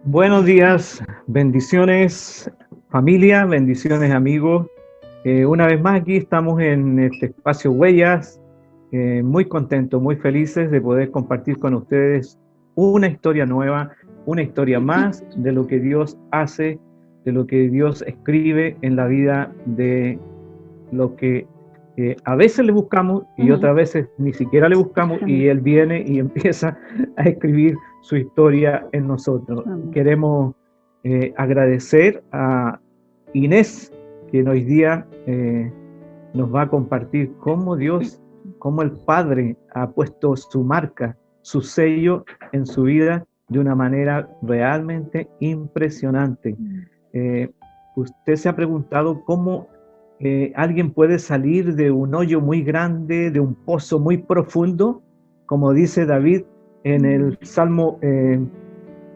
Buenos días, bendiciones familia, bendiciones amigos. Una vez más aquí estamos en este espacio Huellas, muy contentos, muy felices de poder compartir con ustedes una historia nueva, una historia más de lo que Dios hace, de lo que Dios escribe en la vida de lo que a veces le buscamos y otras veces ni siquiera le buscamos y Él viene y empieza a escribir su historia en nosotros. Queremos agradecer a Inés, que hoy día nos va a compartir cómo Dios, cómo el Padre ha puesto su marca, su sello en su vida de una manera realmente impresionante. Usted se ha preguntado cómo alguien puede salir de un hoyo muy grande, de un pozo muy profundo, como dice David en el Salmo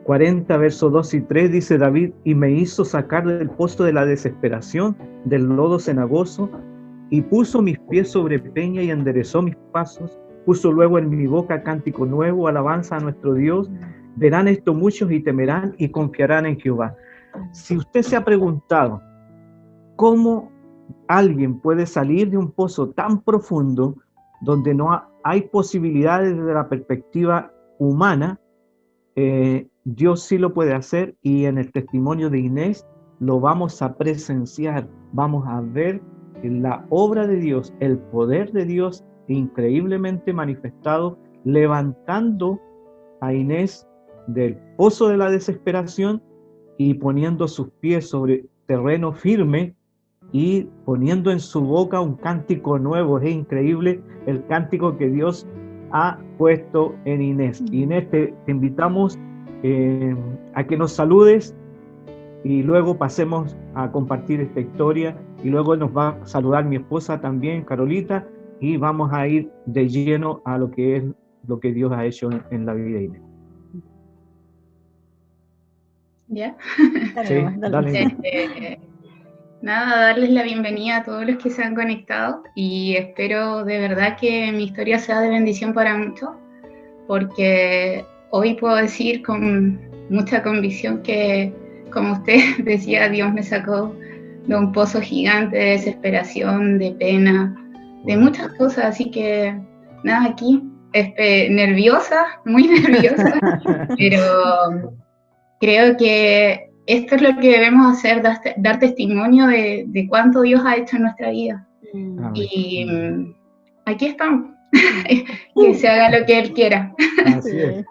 40, versos 2 y 3, dice David: y me hizo sacar del pozo de la desesperación, del lodo cenagoso, y puso mis pies sobre peña y enderezó mis pasos, puso luego en mi boca cántico nuevo, alabanza a nuestro Dios. Verán esto muchos y temerán y confiarán en Jehová. Si usted se ha preguntado cómo alguien puede salir de un pozo tan profundo donde no hay posibilidades desde la perspectiva humana, Dios sí lo puede hacer, y en el testimonio de Inés lo vamos a presenciar, vamos a ver la obra de Dios, el poder de Dios increíblemente manifestado, levantando a Inés del pozo de la desesperación y poniendo sus pies sobre terreno firme y poniendo en su boca un cántico nuevo. Es increíble el cántico que Dios ha puesto en Inés. Inés, te invitamos a que nos saludes y luego pasemos a compartir esta historia, y luego nos va a saludar mi esposa también, Carolita, y vamos a ir de lleno a lo que es lo que Dios ha hecho en la vida de Inés. ¿Ya? Sí, dale. Nada, darles la bienvenida a todos los que se han conectado, y espero de verdad que mi historia sea de bendición para muchos, porque hoy puedo decir con mucha convicción que, como usted decía, Dios me sacó de un pozo gigante de desesperación, de pena, de muchas cosas. Así que nada, aquí nerviosa, muy nerviosa, pero creo que esto es lo que debemos hacer, dar testimonio de cuánto Dios ha hecho en nuestra vida. Y aquí estamos, que se haga lo que Él quiera. Así es.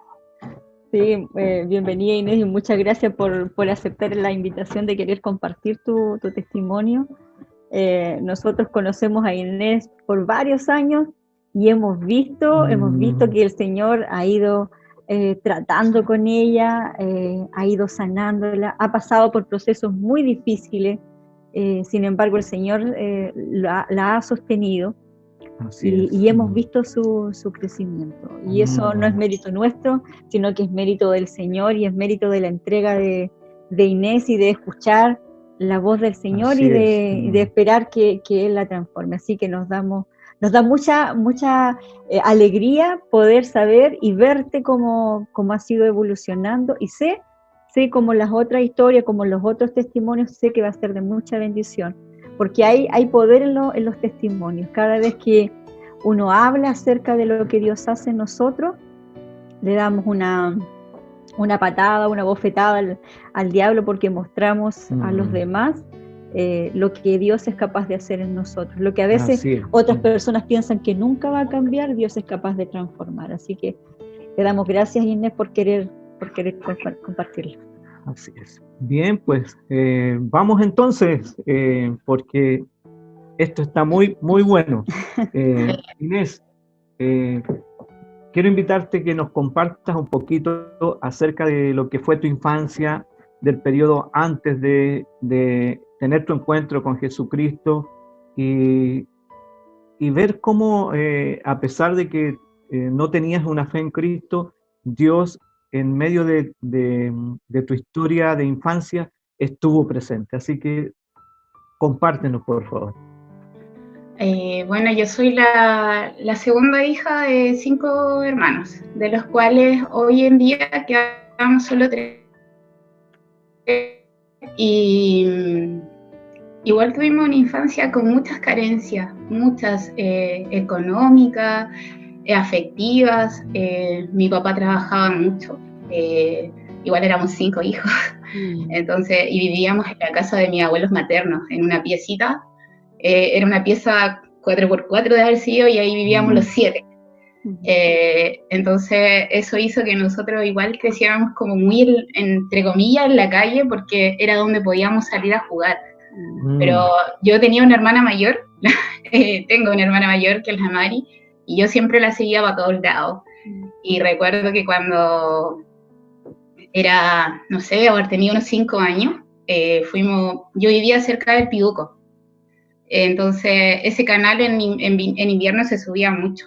Sí, bienvenida Inés, y muchas gracias por aceptar la invitación de querer compartir tu testimonio. Nosotros conocemos a Inés por varios años y hemos visto que el Señor ha ido tratando con ella, ha ido sanándola, ha pasado por procesos muy difíciles, sin embargo el Señor la ha sostenido. Y hemos visto su crecimiento, y eso no es mérito nuestro, sino que es mérito del Señor, y es mérito de la entrega de Inés, y de escuchar la voz del Señor y de esperar que Él la transforme. Así que nos da mucha alegría poder saber y verte cómo has ido evolucionando, y sé como las otras historias, como los otros testimonios, sé que va a ser de mucha bendición, porque hay poder en los testimonios. Cada vez que uno habla acerca de lo que Dios hace en nosotros, le damos una patada, una bofetada al diablo, porque mostramos a los demás lo que Dios es capaz de hacer en nosotros. Lo que a veces otras personas piensan que nunca va a cambiar, Dios es capaz de transformar. Así que le damos gracias, Inés, por querer compartirlo. Así es. Bien, pues vamos entonces, porque esto está muy, muy bueno. Inés, quiero invitarte que nos compartas un poquito acerca de lo que fue tu infancia, del periodo antes de tener tu encuentro con Jesucristo, y ver cómo, a pesar de que no tenías una fe en Cristo, Dios, en medio de tu historia de infancia, estuvo presente. Así que compártenos, por favor. Bueno, yo soy la segunda hija de 5 hermanos, de los cuales hoy en día quedamos solo 3. y igual tuvimos una infancia con muchas carencias, muchas económicas, afectivas. Mi papá trabajaba mucho, igual éramos 5 hijos, entonces, y vivíamos en la casa de mis abuelos maternos, en una piecita, era una pieza 4x4 de haber sido, y ahí vivíamos los 7. Entonces eso hizo que nosotros igual creciéramos como muy, entre comillas, en la calle, porque era donde podíamos salir a jugar. Pero yo tenía una hermana mayor, tengo una hermana mayor que es la Mari, y yo siempre la seguía para todos lados. Y recuerdo que cuando era, no sé, haber tenido unos 5 años, yo vivía cerca del Piduco. Entonces ese canal en invierno se subía mucho.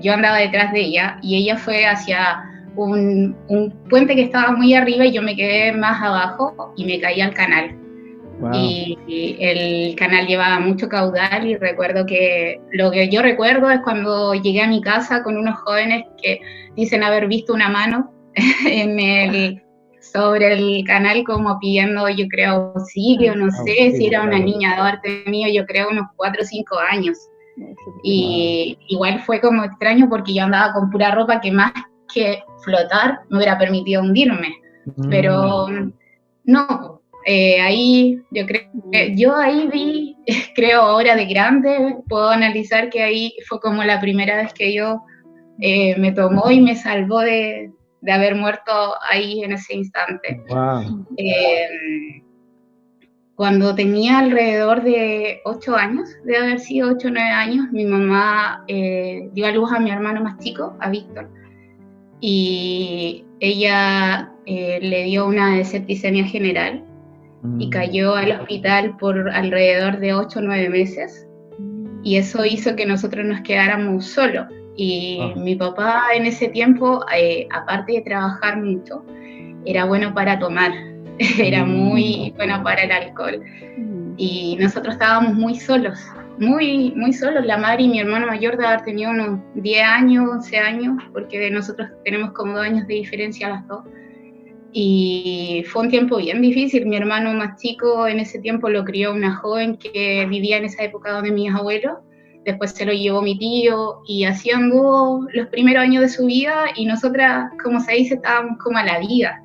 Yo andaba detrás de ella y ella fue hacia un puente que estaba muy arriba, y yo me quedé más abajo y me caí al canal. Wow. Y el canal llevaba mucho caudal, y recuerdo que lo que yo recuerdo es cuando llegué a mi casa con unos jóvenes que dicen haber visto una mano sobre el canal, como pidiendo, yo creo, auxilio, no sé si era una niña de haber tenido, yo creo, unos 4 o 5 años. Y igual fue como extraño, porque yo andaba con pura ropa que más que flotar me hubiera permitido hundirme. Pero no, ahí yo ahí vi, creo ahora de grande, puedo analizar que ahí fue como la primera vez que yo me tomó y me salvó de haber muerto ahí en ese instante. Wow. Cuando tenía alrededor de 8 años, de haber sido 8 o 9 años, mi mamá dio a luz a mi hermano más chico, a Víctor, y ella le dio una septicemia general y cayó al hospital por alrededor de 8 o 9 meses, y eso hizo que nosotros nos quedáramos solos. Y mi papá en ese tiempo, aparte de trabajar mucho, era bueno para tomar. Era muy bueno para el alcohol, y nosotros estábamos muy solos, muy, muy solos. La Mari y mi hermano mayor de haber tenido unos 10 años, 11 años, porque nosotros tenemos como 2 años de diferencia las dos, y fue un tiempo bien difícil. Mi hermano más chico en ese tiempo lo crió una joven que vivía en esa época donde mis abuelos, después se lo llevó mi tío, y así anduvo los primeros años de su vida, y nosotras, como se dice, estábamos como a la vida.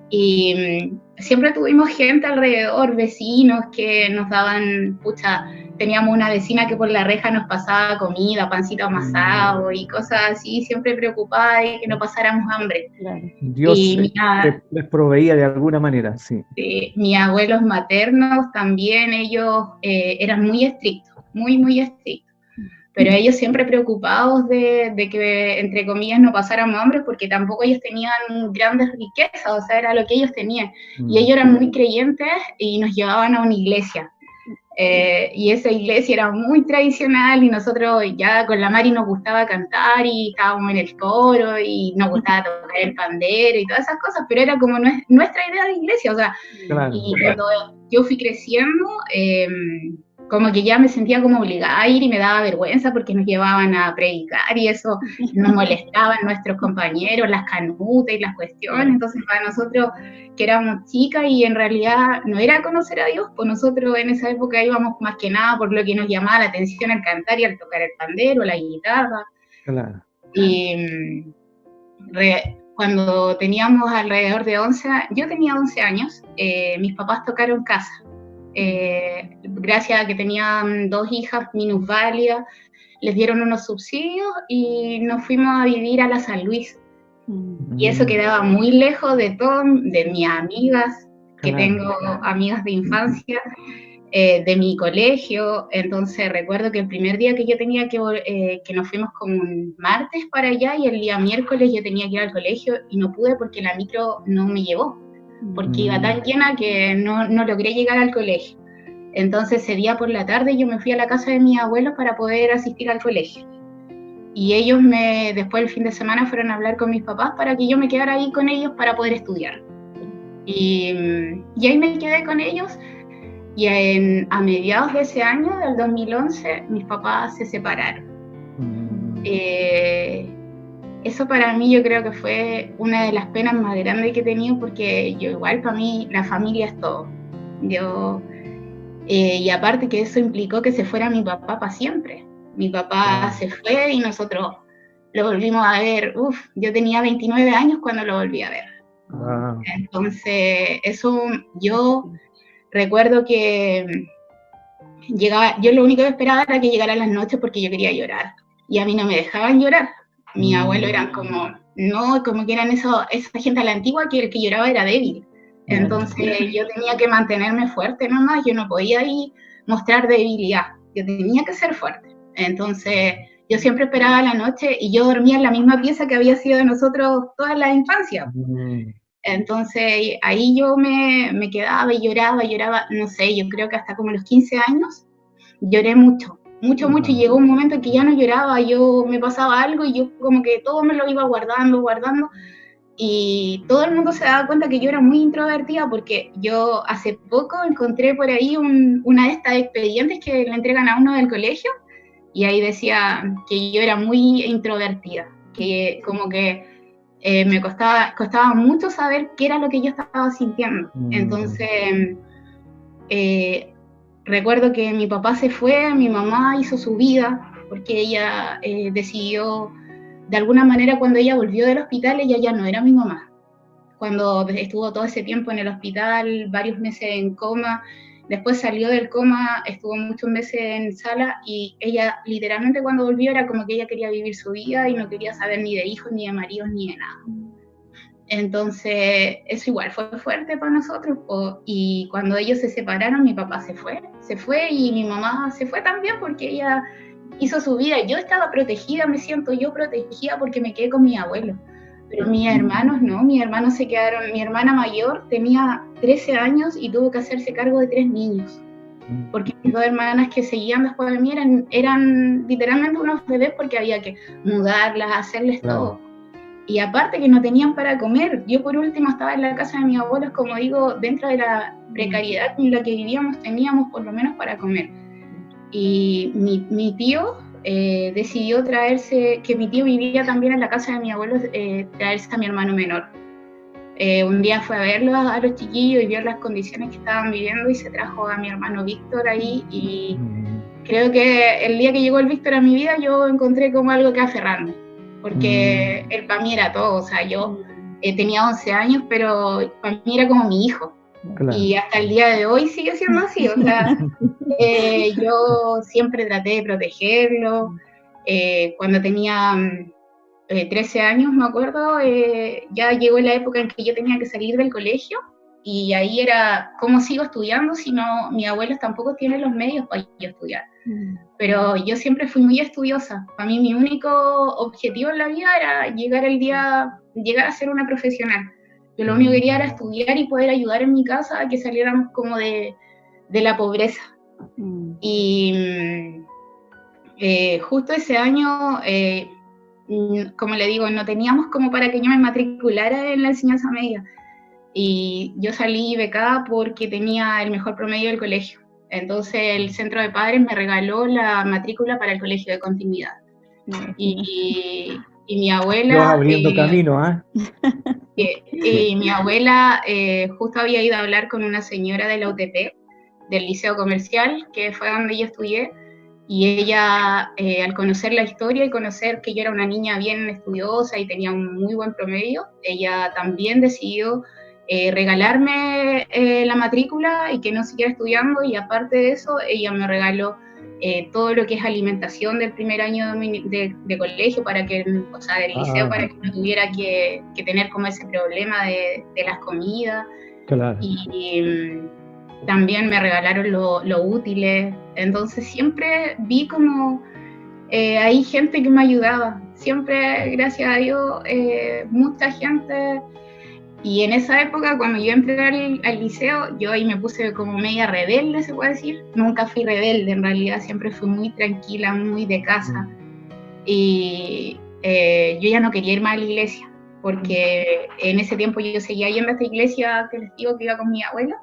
Y siempre tuvimos gente alrededor, vecinos que nos daban, teníamos una vecina que por la reja nos pasaba comida, pancito amasado y cosas así, siempre preocupada de que no pasáramos hambre. Dios les proveía de alguna manera, sí. Mis abuelos maternos también, ellos eran muy estrictos, muy, muy estrictos. Pero ellos siempre preocupados de que, entre comillas, no pasáramos hambre, porque tampoco ellos tenían grandes riquezas, o sea, era lo que ellos tenían. Y ellos eran muy creyentes y nos llevaban a una iglesia. Y esa iglesia era muy tradicional, y nosotros ya con la Mari nos gustaba cantar, y estábamos en el coro, y nos gustaba tocar el pandero y todas esas cosas, pero era como nuestra idea de iglesia, o sea, claro. Y cuando yo fui creciendo, como que ya me sentía como obligada a ir, y me daba vergüenza porque nos llevaban a predicar, y eso nos molestaban nuestros compañeros, las canutas y las cuestiones. Entonces para nosotros, que éramos chicas y en realidad no era conocer a Dios, pues nosotros en esa época íbamos más que nada por lo que nos llamaba la atención al cantar y al tocar el pandero, la guitarra. Claro. Y cuando teníamos alrededor de 11, yo tenía 11 años, mis papás tocaron casa. Gracias a que tenían 2 hijas minusválidas, les dieron unos subsidios y nos fuimos a vivir a la San Luis. Y eso quedaba muy lejos de mis amigas, que tengo amigas de infancia, de mi colegio. Entonces recuerdo que el primer día que yo tenía que nos fuimos como un martes para allá, y el día miércoles yo tenía que ir al colegio, y no pude porque la micro no me llevó, porque iba tan llena que no logré llegar al colegio. Entonces ese día por la tarde yo me fui a la casa de mis abuelos para poder asistir al colegio. Y ellos después del fin de semana fueron a hablar con mis papás para que yo me quedara ahí con ellos para poder estudiar. Y ahí me quedé con ellos, y a mediados de ese año, del 2011, mis papás se separaron. eso para mí yo creo que fue una de las penas más grandes que he tenido, porque yo igual, para mí la familia es todo. Y aparte que eso implicó que se fuera mi papá para siempre. Mi papá se fue y nosotros lo volvimos a ver. Yo tenía 29 años cuando lo volví a ver. Entonces, eso yo recuerdo que llegaba, yo lo único que esperaba era que llegaran las noches porque yo quería llorar. Y a mí no me dejaban llorar. Mi abuelo eran como, no, como que eran esa gente a la antigua que el que lloraba era débil. Entonces yo tenía que mantenerme fuerte nomás, yo no podía ahí mostrar debilidad, yo tenía que ser fuerte. Entonces yo siempre esperaba la noche y yo dormía en la misma pieza que había sido de nosotros toda la infancia. Entonces ahí yo me quedaba y lloraba, no sé, yo creo que hasta como los 15 años lloré mucho, y llegó un momento en que ya no lloraba, yo me pasaba algo y yo como que todo me lo iba guardando, y todo el mundo se daba cuenta que yo era muy introvertida, porque yo hace poco encontré por ahí una de estas expedientes que le entregan a uno del colegio, y ahí decía que yo era muy introvertida, que como que me costaba mucho saber qué era lo que yo estaba sintiendo. Entonces, recuerdo que mi papá se fue, mi mamá hizo su vida, porque ella decidió, de alguna manera, cuando ella volvió del hospital, ella ya no era mi mamá. Cuando estuvo todo ese tiempo en el hospital, varios meses en coma, después salió del coma, estuvo muchos meses en sala, y ella literalmente cuando volvió era como que ella quería vivir su vida y no quería saber ni de hijos, ni de maridos, ni de nada. Entonces, eso igual fue fuerte para nosotros, y cuando ellos se separaron, mi papá se fue, y mi mamá se fue también, porque ella hizo su vida. Yo estaba protegida, me siento yo protegida porque me quedé con mi abuelo, pero mis hermanos no, mis hermanos se quedaron. Mi hermana mayor tenía 13 años y tuvo que hacerse cargo de 3 niños, porque mis 2 hermanas que seguían después de mí eran literalmente unos bebés, porque había que mudarlas, hacerles todo. Y aparte que no tenían para comer. Yo por último estaba en la casa de mis abuelos, como digo, dentro de la precariedad en la que vivíamos, teníamos por lo menos para comer. Y mi tío decidió traerse, que mi tío vivía también en la casa de mi abuelo, traerse a mi hermano menor. Un día fue a verlo a los chiquillos y vio las condiciones que estaban viviendo, y se trajo a mi hermano Víctor ahí, y creo que el día que llegó el Víctor a mi vida yo encontré como algo que aferrarme, porque él para mí era todo. O sea, yo tenía 11 años, pero para mí era como mi hijo. Claro. Y hasta el día de hoy sigue siendo así. O sea, yo siempre traté de protegerlo. Cuando tenía 13 años, me acuerdo, ya llegó la época en que yo tenía que salir del colegio, y ahí era, ¿cómo sigo estudiando si no, mis abuelos tampoco tienen los medios para yo estudiar? Pero yo siempre fui muy estudiosa. Para mí mi único objetivo en la vida era llegar a ser una profesional. Yo lo único que quería era estudiar y poder ayudar en mi casa a que saliéramos como de la pobreza. Y justo ese año, como le digo, no teníamos como para que yo me matriculara en la enseñanza media. Y yo salí becada porque tenía el mejor promedio del colegio. Entonces el centro de padres me regaló la matrícula para el colegio de continuidad. Y mi abuela... Vas abriendo camino, ¿ah? Y mi abuela justo había ido a hablar con una señora de la UTP, del Liceo Comercial, que fue donde yo estudié, y ella, al conocer la historia y conocer que yo era una niña bien estudiosa y tenía un muy buen promedio, ella también decidió regalarme la matrícula y que no siguiera estudiando, y aparte de eso, ella me regaló todo lo que es alimentación del primer año de colegio, para que, o sea, del liceo, para que no tuviera que tener como ese problema de las comidas. Claro. Y también me regalaron los útiles. Entonces siempre vi como hay gente que me ayudaba, siempre, gracias a Dios, mucha gente. Y en esa época, cuando yo entré al liceo, yo ahí me puse como media rebelde, se puede decir. Nunca fui rebelde, en realidad siempre fui muy tranquila, muy de casa. Y yo ya no quería ir más a la iglesia, porque en ese tiempo yo seguía yendo a esta iglesia que les digo que iba con mi abuela,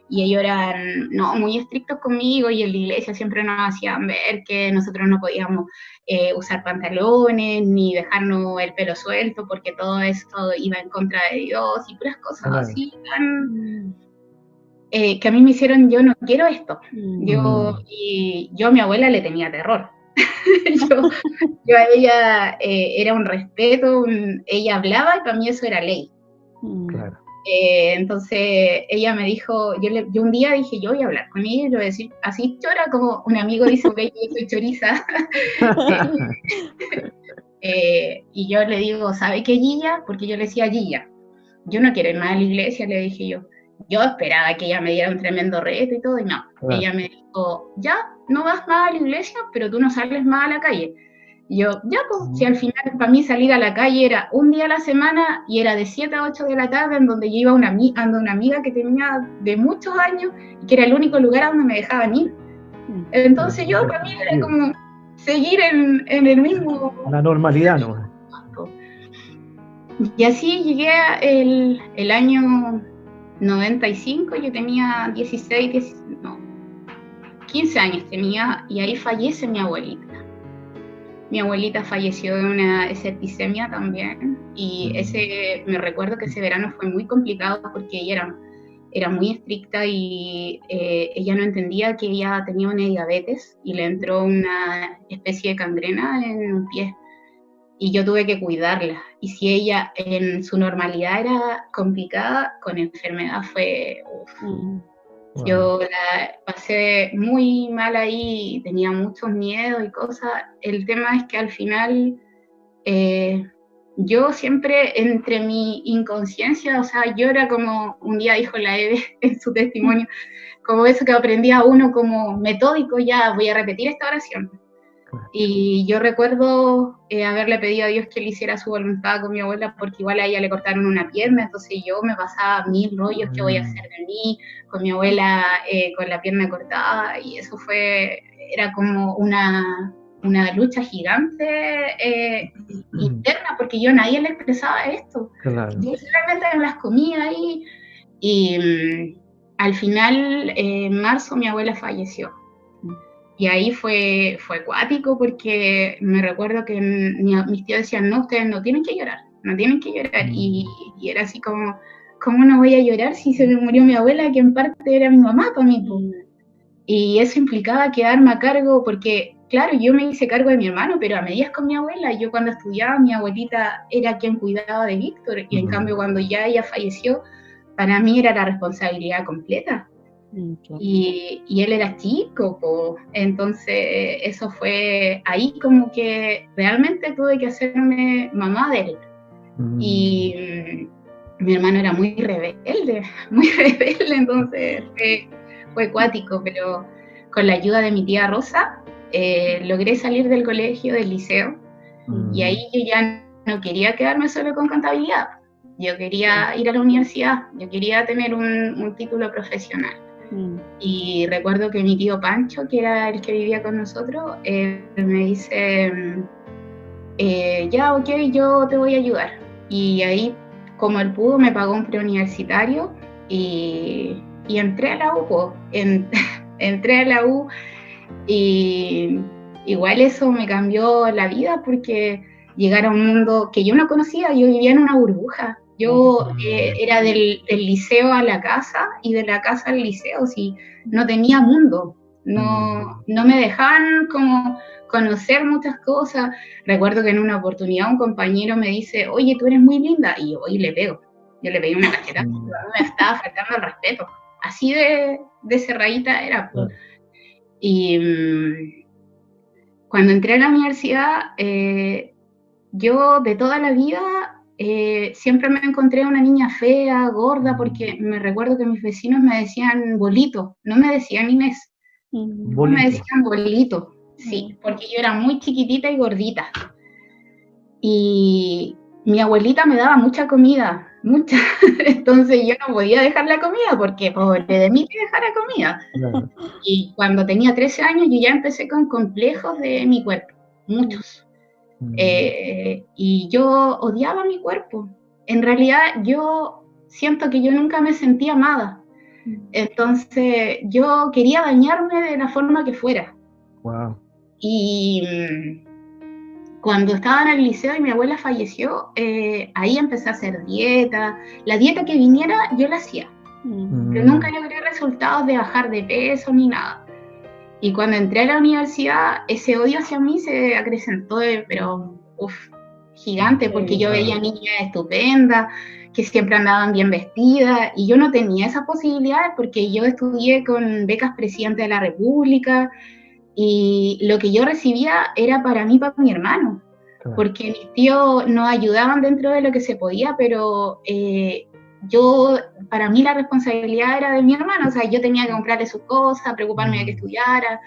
y ellos eran muy estrictos conmigo, y en la iglesia siempre nos hacían ver que nosotros no podíamos usar pantalones, ni dejarnos el pelo suelto, porque todo esto iba en contra de Dios y puras cosas así tan... que a mí me hicieron, yo no quiero esto. Yo a mi abuela le tenía terror. yo a ella era un respeto, ella hablaba y para mí eso era ley. Claro. Entonces ella me dijo, yo un día dije, yo voy a hablar con ella y le voy a decir, así chora, como un amigo dice, que yo soy choriza. Y yo le digo, ¿sabe qué, Gilla? Porque yo le decía, Gilla, yo no quiero ir más a la iglesia, le dije yo. Yo esperaba que ella me diera un tremendo reto y todo, y no. Ella me dijo, ya, no vas más a la iglesia, pero tú no sales más a la calle. Y yo, ya, pues, si al final para mí salir a la calle era un día a la semana y era de 7 a 8 de la tarde, en donde yo iba a una amiga que tenía de muchos años y que era el único lugar a donde me dejaban ir. Entonces yo, para mí era como seguir en el mismo... La normalidad, ¿no? Y así llegué el año 95, yo tenía 15 años tenía, y ahí fallece mi abuelita. Mi abuelita falleció de una septicemia también, y me recuerdo que ese verano fue muy complicado porque ella era muy estricta y ella no entendía que ella tenía una diabetes y le entró una especie de gangrena en un pie. Y yo tuve que cuidarla. Y si ella en su normalidad era complicada, con enfermedad fue... Wow. Yo la pasé muy mal ahí, tenía muchos miedos y cosas. El tema es que al final yo siempre entre mi inconsciencia, o sea, yo era como, un día dijo la Eve en su testimonio, como eso que aprendía uno como metódico, ya voy a repetir esta oración. Y yo recuerdo haberle pedido a Dios que él hiciera su voluntad con mi abuela, porque igual a ella le cortaron una pierna, entonces yo me pasaba 1000 rollos, ¿qué voy a hacer de mí? Con mi abuela con la pierna cortada, y eso era como una lucha gigante interna, porque yo a nadie le expresaba esto. Claro. Yo solamente me las comía ahí, y al final, en marzo, mi abuela falleció. Y ahí fue cuático, porque me recuerdo que mis tíos decían, no, ustedes no tienen que llorar, no tienen que llorar. Y era así como, ¿cómo no voy a llorar si se me murió mi abuela, que en parte era mi mamá para mí? Y eso implicaba quedarme a cargo, porque, claro, yo me hice cargo de mi hermano, pero a medias con mi abuela. Yo cuando estudiaba, mi abuelita era quien cuidaba de Víctor, y en cambio cuando ya ella falleció, para mí era la responsabilidad completa. Y él era chico, entonces eso fue ahí como que realmente tuve que hacerme mamá de él. Y mi hermano era muy rebelde, entonces fue cuático, pero con la ayuda de mi tía Rosa logré salir del colegio, del liceo, y ahí yo ya no quería quedarme solo con contabilidad, yo quería ir a la universidad, yo quería tener un título profesional. Y recuerdo que mi tío Pancho, que era el que vivía con nosotros, me dice, ya, ok, yo te voy a ayudar. Y ahí, como él pudo, me pagó un preuniversitario y entré a la U, entré a la U, y igual eso me cambió la vida, porque llegar a un mundo que yo no conocía, yo vivía en una burbuja. Yo era del liceo a la casa y de la casa al liceo, sí, no tenía mundo, no me dejaban como conocer muchas cosas. Recuerdo que en una oportunidad un compañero me dice, oye, tú eres muy linda, y yo le pegué una cacheta, me estaba faltando el respeto, así de cerradita era. Y cuando entré a la universidad, yo de toda la vida siempre me encontré una niña fea, gorda, porque me recuerdo que mis vecinos me decían Bolito, no me decían Inés, me decían Bolito, sí, porque yo era muy chiquitita y gordita. Y mi abuelita me daba mucha comida, mucha, entonces yo no podía dejar la comida, porque pobre de mí que dejara comida. Claro. Y cuando tenía 13 años yo ya empecé con complejos de mi cuerpo, muchos. Y yo odiaba mi cuerpo. En realidad yo siento que yo nunca me sentía amada. Entonces yo quería dañarme de la forma que fuera. Wow. Y cuando estaba en el liceo y mi abuela falleció, ahí empecé a hacer dieta. La dieta que viniera, yo la hacía. Pero nunca logré resultados de bajar de peso ni nada. Y cuando entré a la universidad, ese odio hacia mí se acrecentó, pero gigante, porque yo veía niñas estupendas, que siempre andaban bien vestidas, y yo no tenía esas posibilidades porque yo estudié con becas Presidente de la República, y lo que yo recibía era para mí, para mi hermano, porque mis tíos nos ayudaban dentro de lo que se podía, pero para mí la responsabilidad era de mi hermano, o sea, yo tenía que comprarle sus cosas, preocuparme de que estudiara.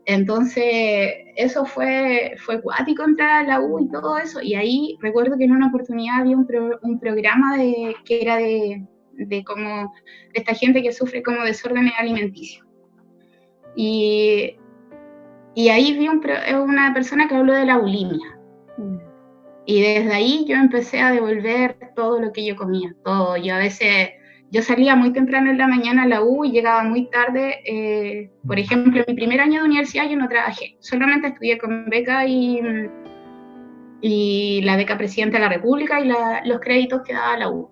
Entonces, eso fue cuático entrar a la U y todo eso. Y ahí recuerdo que en una oportunidad había un programa que era de como de esta gente que sufre como desórdenes alimenticios. Y ahí vi una persona que habló de la bulimia. Y desde ahí yo empecé a devolver todo lo que yo comía, todo. Yo a veces, yo salía muy temprano en la mañana a la U y llegaba muy tarde. Por ejemplo, en mi primer año de universidad yo no trabajé, solamente estudié con beca y la beca Presidente de la República y los créditos que daba la U.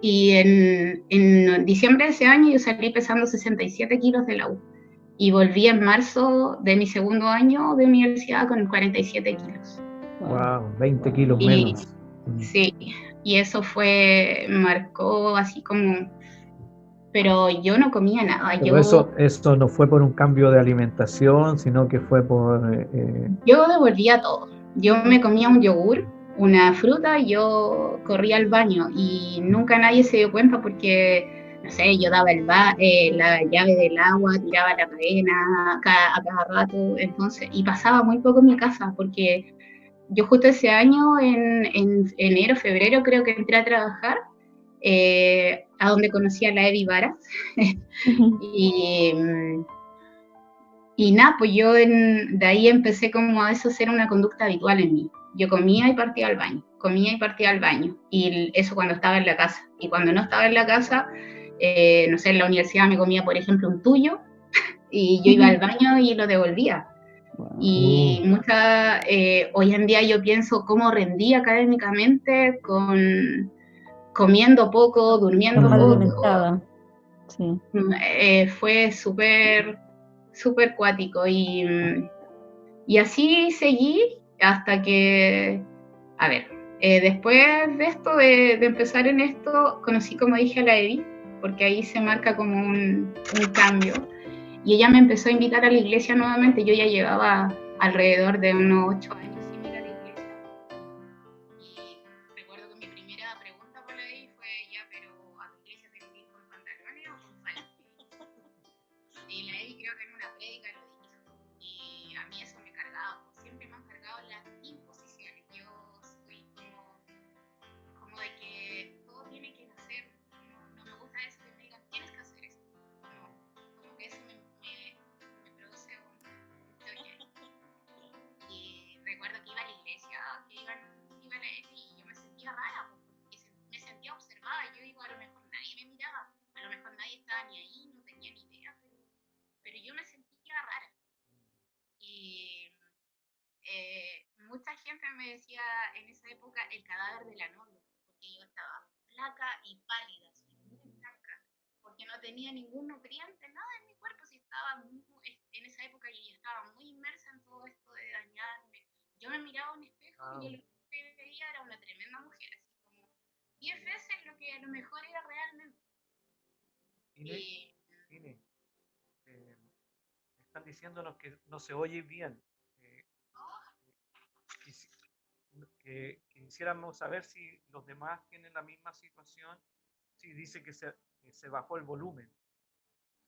Y en diciembre de ese año yo salí pesando 67 kilos de la U. Y volví en marzo de mi segundo año de universidad con 47 kilos. Wow, 20 kilos menos. Sí, y eso marcó así como, pero yo no comía nada. Pero eso no fue por un cambio de alimentación, sino que fue por... Yo devolvía todo. Yo me comía un yogur, una fruta, y yo corría al baño y nunca nadie se dio cuenta porque, no sé, yo daba la llave del agua, tiraba la cadena a cada rato, entonces, y pasaba muy poco en mi casa porque yo justo ese año, en enero, febrero, creo que entré a trabajar, a donde conocí a la Evi Vara. Y nada, pues yo de ahí empecé como a eso ser una conducta habitual en mí. Yo comía y partía al baño, comía y partía al baño. Y eso cuando estaba en la casa. Y cuando no estaba en la casa, no sé, en la universidad me comía, por ejemplo, un tuyo, y yo iba al baño y lo devolvía. Y hoy en día yo pienso cómo rendí académicamente comiendo poco, durmiendo poco. Sí. Fue súper cuático y así seguí hasta que, a ver, después de esto, de empezar en esto, conocí, como dije, a la Evi, porque ahí se marca como un cambio. Y ella me empezó a invitar a la iglesia nuevamente. Yo ya llevaba alrededor de unos 8 años sin ir a la iglesia. Y recuerdo que mi primera pregunta por la Evi fue, ya, pero ¿a tu iglesia te que ir con pantalones o con falda? Y la Evi creo que en una prédica lo dijo. Y a mí eso me cargaba, siempre me han cargado las imposiciones. Yo soy como de que todo tiene que nacer. No me gusta eso que me digan, tienes que hacer esto. Como que eso me produce un choque. Y recuerdo que iba a la iglesia, que iba la Evi, y yo me sentía rara, porque me sentía observada. Yo digo, a lo mejor nadie me miraba, a lo mejor nadie estaba ni ahí, no tenía ni idea, pero yo me sentía rara. Y mucha gente me decía en esa época el cadáver de la novia, porque yo estaba flaca y pálida, muy blanca, porque no tenía ningún nutriente, nada en mi cuerpo, si estaba en esa época yo estaba muy inmersa en todo esto de dañarme. Yo me miraba a un espejo y lo que veía era una tremenda mujer, así como 10 veces lo que a lo mejor era realmente. Inés, están diciéndonos que no se oye bien. Que quisiéramos saber si los demás tienen la misma situación. Sí, dice que se bajó el volumen.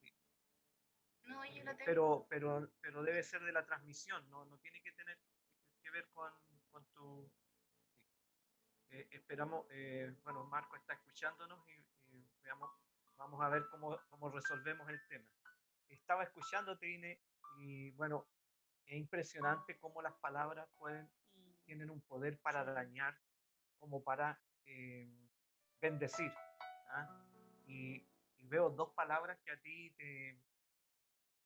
Sí. No, yo lo tengo. Pero debe ser de la transmisión, no tiene que tener que ver con tu... esperamos, bueno, Marco está escuchándonos y vamos a ver cómo resolvemos el tema. Estaba escuchándote, Inés, y bueno, es impresionante cómo las palabras tienen un poder para dañar como para bendecir. ¿Ah? Y veo dos palabras que a ti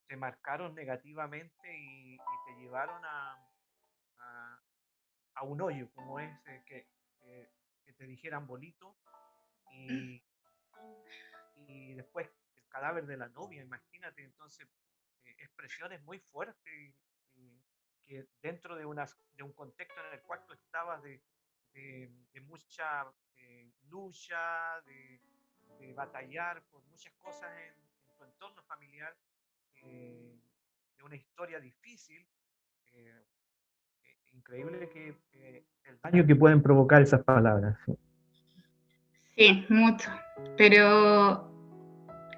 te marcaron negativamente y te llevaron a a un hoyo, como es que te dijeran bolito, y, y después el cadáver de la novia, imagínate, entonces expresiones muy fuertes que dentro de un contexto en el cual tú estabas de mucha lucha, de batallar por muchas cosas en tu entorno familiar, de una historia difícil. Increíble que el daño que pueden provocar esas palabras. Sí, Sí, mucho. Pero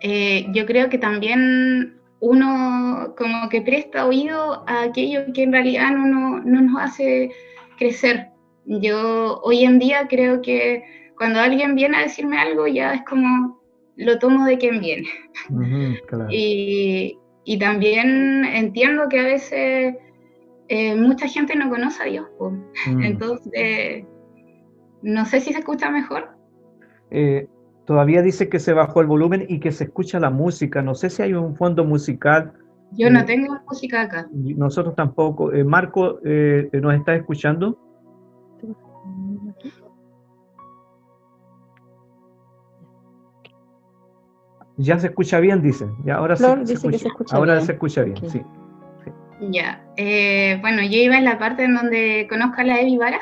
yo creo que también uno como que presta oído a aquello que en realidad no nos hace crecer. Yo hoy en día creo que cuando alguien viene a decirme algo ya es como lo tomo de quien viene. claro. Y también entiendo que a veces mucha gente no conoce a Dios. Entonces, no sé si se escucha mejor. Todavía dice que se bajó el volumen y que se escucha la música. No sé si hay un fondo musical. Yo no tengo música acá. Nosotros tampoco. Marco, ¿nos está escuchando? Ya se escucha bien, dice. Ya, ahora Flor se dice que escucha, se escucha ahora bien. se escucha bien, Ok. sí. Ya, bueno, yo iba en la parte en donde conozco a la Evi Vara.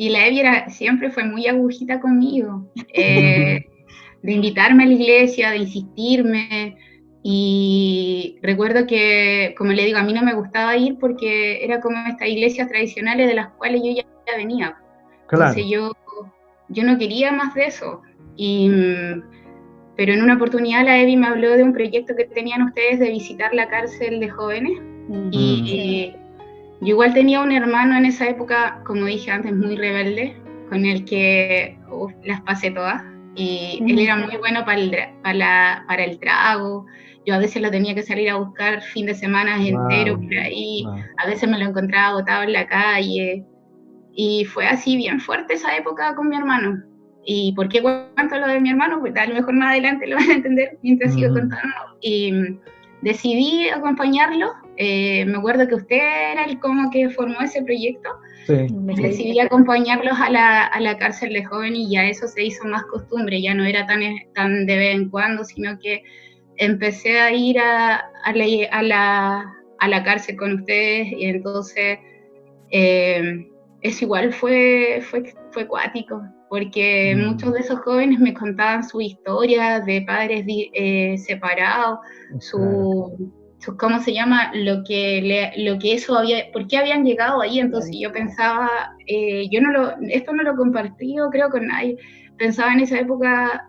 Y la Evi siempre fue muy agujita conmigo, de invitarme a la iglesia, de insistirme. Y recuerdo que, como le digo, a mí no me gustaba ir porque era como estas iglesias tradicionales de las cuales yo ya venía. Entonces Claro. yo no quería más de eso. Pero en una oportunidad la Evi me habló de un proyecto que tenían ustedes de visitar la cárcel de jóvenes. Y yo igual tenía un hermano en esa época, como dije antes, muy rebelde, con el que las pasé todas. Y él era muy bueno para el trago. Yo a veces lo tenía que salir a buscar fin de semana entero por ahí. A veces me lo encontraba botado en la calle. Y fue así bien fuerte esa época con mi hermano. ¿Y por qué cuento lo de mi hermano? Pues a lo mejor más adelante lo van a entender mientras sigo contando. Y decidí acompañarlo. Me acuerdo que usted era el como que formó ese proyecto. Sí. Y decidí acompañarlos a la cárcel de jóvenes y ya eso se hizo más costumbre. Ya no era tan de vez en cuando, sino que empecé a ir a la cárcel con ustedes y entonces eso igual fue cuático, porque muchos de esos jóvenes me contaban su historia de padres separados, ¿cómo se llama? Lo que eso había, por qué habían llegado ahí. Entonces yo pensaba, esto no lo compartí, yo creo con nadie. Pensaba en esa época,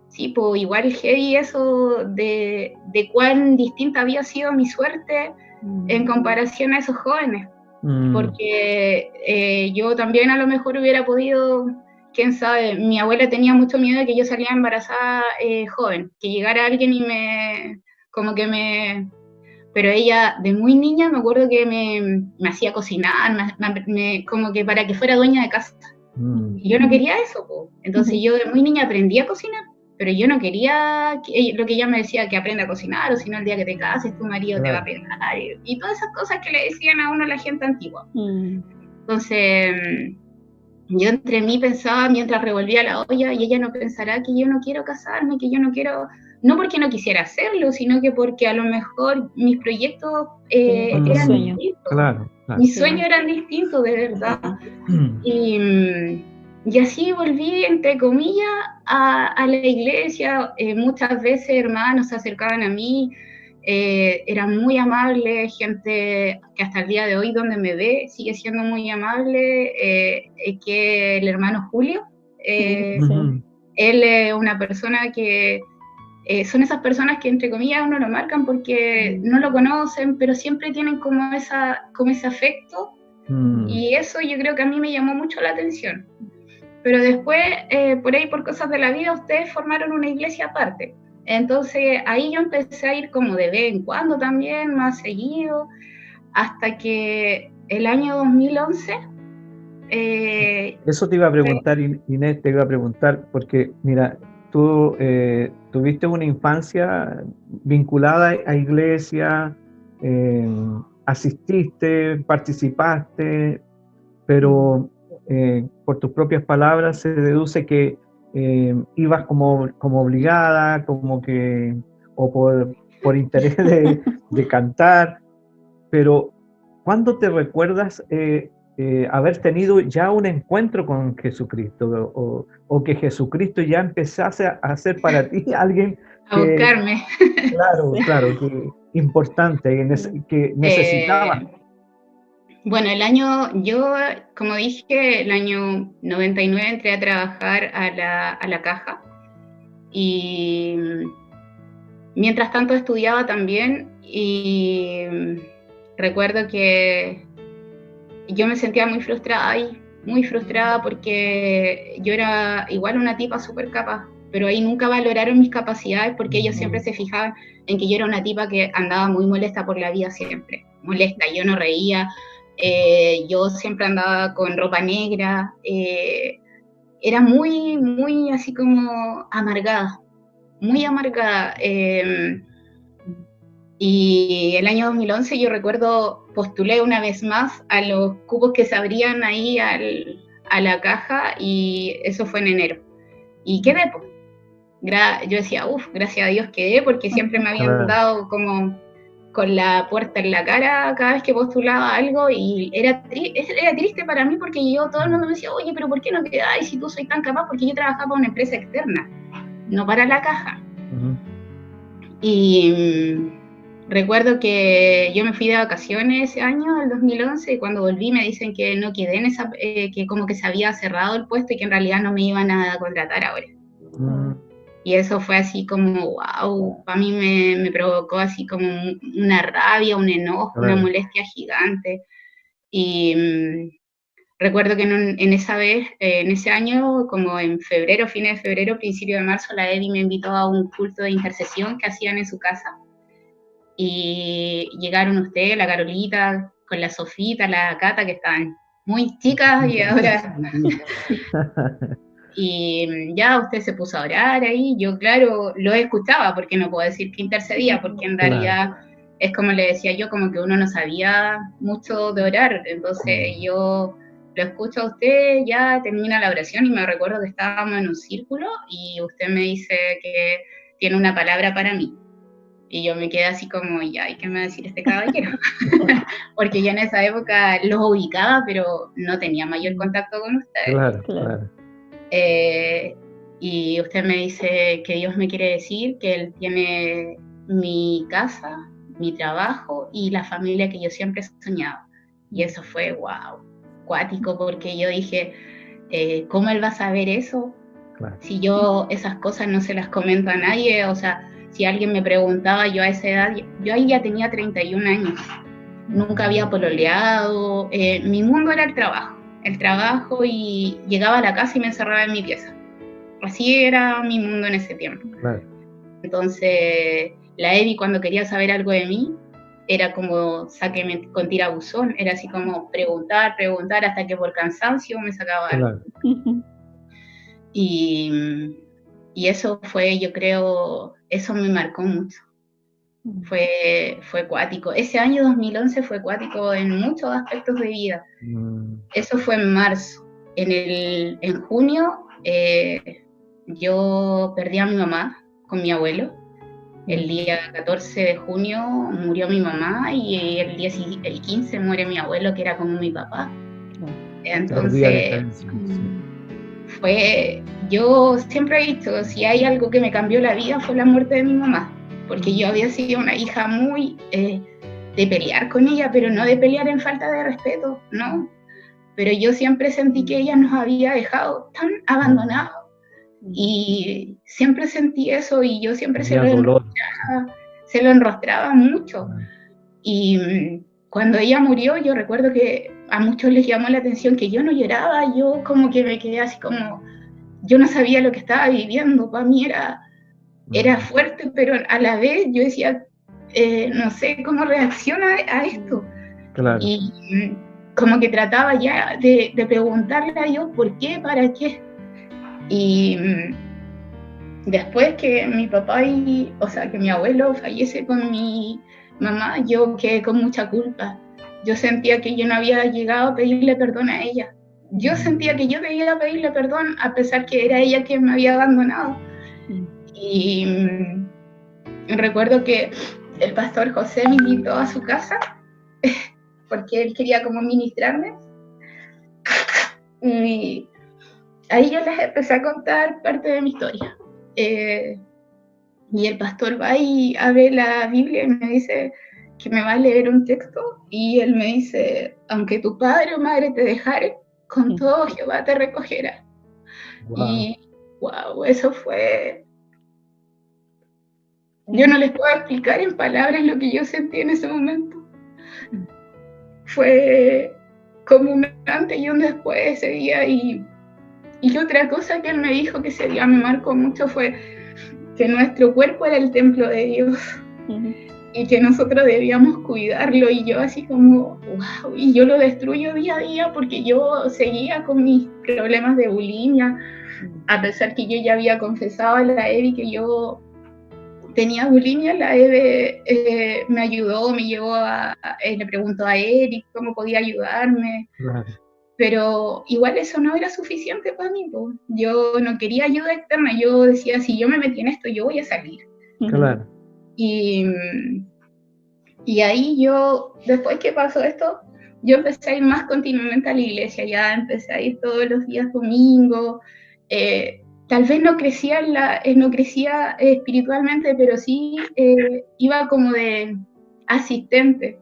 sí, pues igual heavy eso de cuán distinta había sido mi suerte en comparación a esos jóvenes. Porque yo también a lo mejor hubiera podido, quién sabe, mi abuela tenía mucho miedo de que yo saliera embarazada joven, que llegara alguien y pero ella de muy niña me acuerdo que me hacía cocinar, como que para que fuera dueña de casa. Y yo no quería eso, entonces yo de muy niña aprendí a cocinar, pero yo no quería lo que ella me decía, que aprenda a cocinar, o si no el día que te cases tu marido te va a pegar, y todas esas cosas que le decían a uno la gente antigua. Entonces yo entre mí pensaba mientras revolvía la olla, y ella no pensará que yo no quiero casarme, que yo no quiero, no porque no quisiera hacerlo, sino que porque a lo mejor mis proyectos eran distintos. Claro. Mis sueños eran distintos, de verdad. Y así volví, entre comillas, a la iglesia. Muchas veces hermanos se acercaban a mí, eran muy amables, gente que hasta el día de hoy donde me ve sigue siendo muy amable, que el hermano Julio. Él es una persona que son esas personas que entre comillas uno lo marcan porque no lo conocen, pero siempre tienen como ese afecto. Y eso yo creo que a mí me llamó mucho la atención. Pero después, por ahí, por cosas de la vida, ustedes formaron una iglesia aparte. Entonces ahí yo empecé a ir como de vez en cuando también, más seguido, hasta que el año 2011... Eso te iba a preguntar, Inés, te iba a preguntar, porque mira, tú tuviste una infancia vinculada a iglesia, asististe, participaste, pero por tus propias palabras se deduce que ibas como obligada, como que, o por interés de cantar, pero ¿cuándo te recuerdas haber tenido ya un encuentro con Jesucristo o que Jesucristo ya empezase a ser para ti alguien A buscarme. Claro, que importante, que necesitabas? Bueno, yo, como dije, el año 99 entré a trabajar a la caja y mientras tanto estudiaba también y recuerdo que yo me sentía muy frustrada ahí, muy frustrada porque yo era igual una tipa súper capaz, pero ahí nunca valoraron mis capacidades porque ellos siempre se fijaban en que yo era una tipa que andaba muy molesta por la vida siempre, molesta, yo no reía, yo siempre andaba con ropa negra, era muy, muy así como amargada, muy amargada. Y el año 2011 yo recuerdo postulé una vez más a los cupos que se abrían ahí a la caja y eso fue en enero. Y quedé, pues. Yo decía, gracias a Dios quedé porque siempre me habían dado como con la puerta en la cara cada vez que postulaba algo y era triste para mí porque todo el mundo me decía, oye, pero ¿por qué no quedáis si tú soy tan capaz? Porque yo trabajaba para una empresa externa, no para la caja. Y recuerdo que yo me fui de vacaciones ese año, el 2011, y cuando volví me dicen que no quedé en esa, que como que se había cerrado el puesto y que en realidad no me iban a contratar ahora. Y eso fue así como, wow, para mí me provocó así como una rabia, un enojo, una molestia gigante. Y recuerdo que en ese año, como en febrero, fines de febrero, principio de marzo, la Eddie me invitó a un culto de intercesión que hacían en su casa. Y llegaron ustedes, la Carolita, con la Sofita, la Cata, que estaban muy chicas y ahora... Y ya usted se puso a orar ahí, yo claro, lo escuchaba porque no puedo decir que intercedía, porque en realidad es como le decía yo, como que uno no sabía mucho de orar, entonces yo lo escucho a usted, ya termina la oración y me recuerdo que estábamos en un círculo y usted me dice que tiene una palabra para mí. Y yo me quedé así como, ya, ¿y qué me va a decir este caballero? Porque yo en esa época los ubicaba, pero no tenía mayor contacto con ustedes. Claro. Y usted me dice que Dios me quiere decir que Él tiene mi casa, mi trabajo y la familia que yo siempre he soñado. Y eso fue, wow, cuático, porque yo dije, ¿cómo Él va a saber eso? Si yo esas cosas no se las comento a nadie, o sea, si alguien me preguntaba, yo a esa edad, yo ahí ya tenía 31 años, nunca había pololeado, mi mundo era el trabajo y llegaba a la casa y me encerraba en mi pieza. Así era mi mundo en ese tiempo. Entonces, la Evi cuando quería saber algo de mí, era como sáqueme con tirabuzón, era así como preguntar, hasta que por cansancio me sacaba algo. Y eso fue, yo creo, eso me marcó mucho. Fue cuático. Ese año 2011 fue cuático en muchos aspectos de vida. Eso fue en marzo. En junio yo perdí a mi mamá con mi abuelo. El día 14 de junio murió mi mamá y el 15 muere mi abuelo, que era como mi papá. Entonces, yo siempre he dicho, si hay algo que me cambió la vida fue la muerte de mi mamá, porque yo había sido una hija muy de pelear con ella, pero no de pelear en falta de respeto, no, pero yo siempre sentí que ella nos había dejado tan abandonados y siempre sentí eso y yo siempre se lo enrostraba mucho. Y cuando ella murió, yo recuerdo que a muchos les llamó la atención que yo no lloraba, yo como que me quedé así como, yo no sabía lo que estaba viviendo, para mí era fuerte, pero a la vez yo decía, no sé cómo reacciona a esto. Y como que trataba ya de preguntarle a Dios por qué, para qué. Y después que mi papá que mi abuelo fallece con mi mamá, yo quedé con mucha culpa. Yo sentía que yo no había llegado a pedirle perdón a ella. Yo sentía que yo debía pedirle perdón a pesar que era ella quien me había abandonado. Y recuerdo que el pastor José me invitó a su casa porque él quería como ministrarme. Y ahí yo les empecé a contar parte de mi historia. Y el pastor va y abre la Biblia y me dice que me va a leer un texto, y él me dice: aunque tu padre o madre te dejare, con todo Jehová te recogerá. Wow. Y wow, eso fue... Yo no les puedo explicar en palabras lo que yo sentí en ese momento. Fue como un antes y un después ese día. Y otra cosa que él me dijo que ese día me marcó mucho fue que nuestro cuerpo era el templo de Dios. Y que nosotros debíamos cuidarlo, y yo así como, wow, y yo lo destruyo día a día porque yo seguía con mis problemas de bulimia, a pesar que yo ya había confesado a la Evi que yo tenía bulimia. La Eve me ayudó, me llevó le preguntó a Eric cómo podía ayudarme, claro. Pero igual eso no era suficiente para mí, pues. Yo no quería ayuda externa, yo decía, si yo me metí en esto, yo voy a salir. Claro. Y ahí yo, después que pasó esto, yo empecé a ir más continuamente a la iglesia, ya empecé a ir todos los días domingo. Tal vez no crecía, espiritualmente, pero sí iba como de asistente,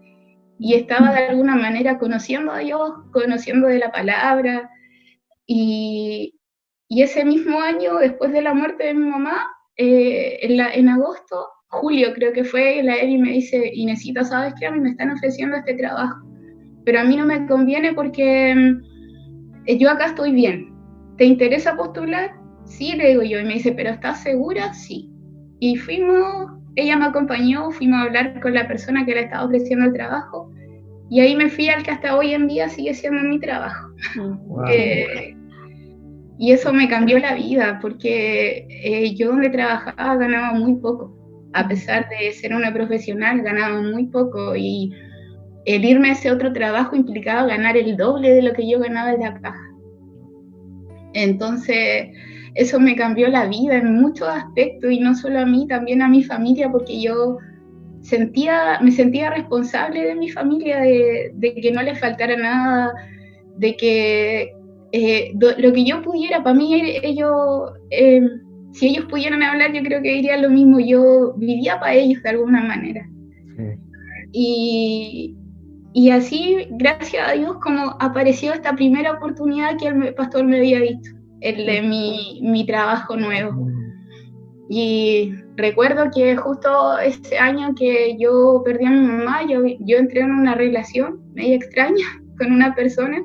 y estaba de alguna manera conociendo a Dios, conociendo de la palabra. Y ese mismo año, después de la muerte de mi mamá, en agosto, julio creo que fue, la Evi me dice: Inesita, ¿sabes qué? A mí me están ofreciendo este trabajo, pero a mí no me conviene porque yo acá estoy bien. ¿Te interesa postular? Sí, le digo yo. Y me dice: ¿pero estás segura? Sí. Y ella me acompañó, fuimos a hablar con la persona que le estaba ofreciendo el trabajo, y ahí me fui al que hasta hoy en día sigue siendo mi trabajo. Wow. Y eso me cambió la vida, porque yo donde trabajaba ganaba muy poco. A pesar de ser una profesional, ganaba muy poco, y el irme a ese otro trabajo implicaba ganar el doble de lo que yo ganaba en la caja. Entonces, eso me cambió la vida en muchos aspectos, y no solo a mí, también a mi familia, porque yo me sentía responsable de mi familia, de que no les faltara nada, de que lo que yo pudiera, para mí ellos... si ellos pudieran hablar, yo creo que dirían lo mismo. Yo vivía para ellos de alguna manera. Sí. Y así, gracias a Dios, como apareció esta primera oportunidad que el pastor me había visto, el de mi trabajo nuevo. Y recuerdo que justo ese año que yo perdí a mi mamá, yo entré en una relación media extraña con una persona,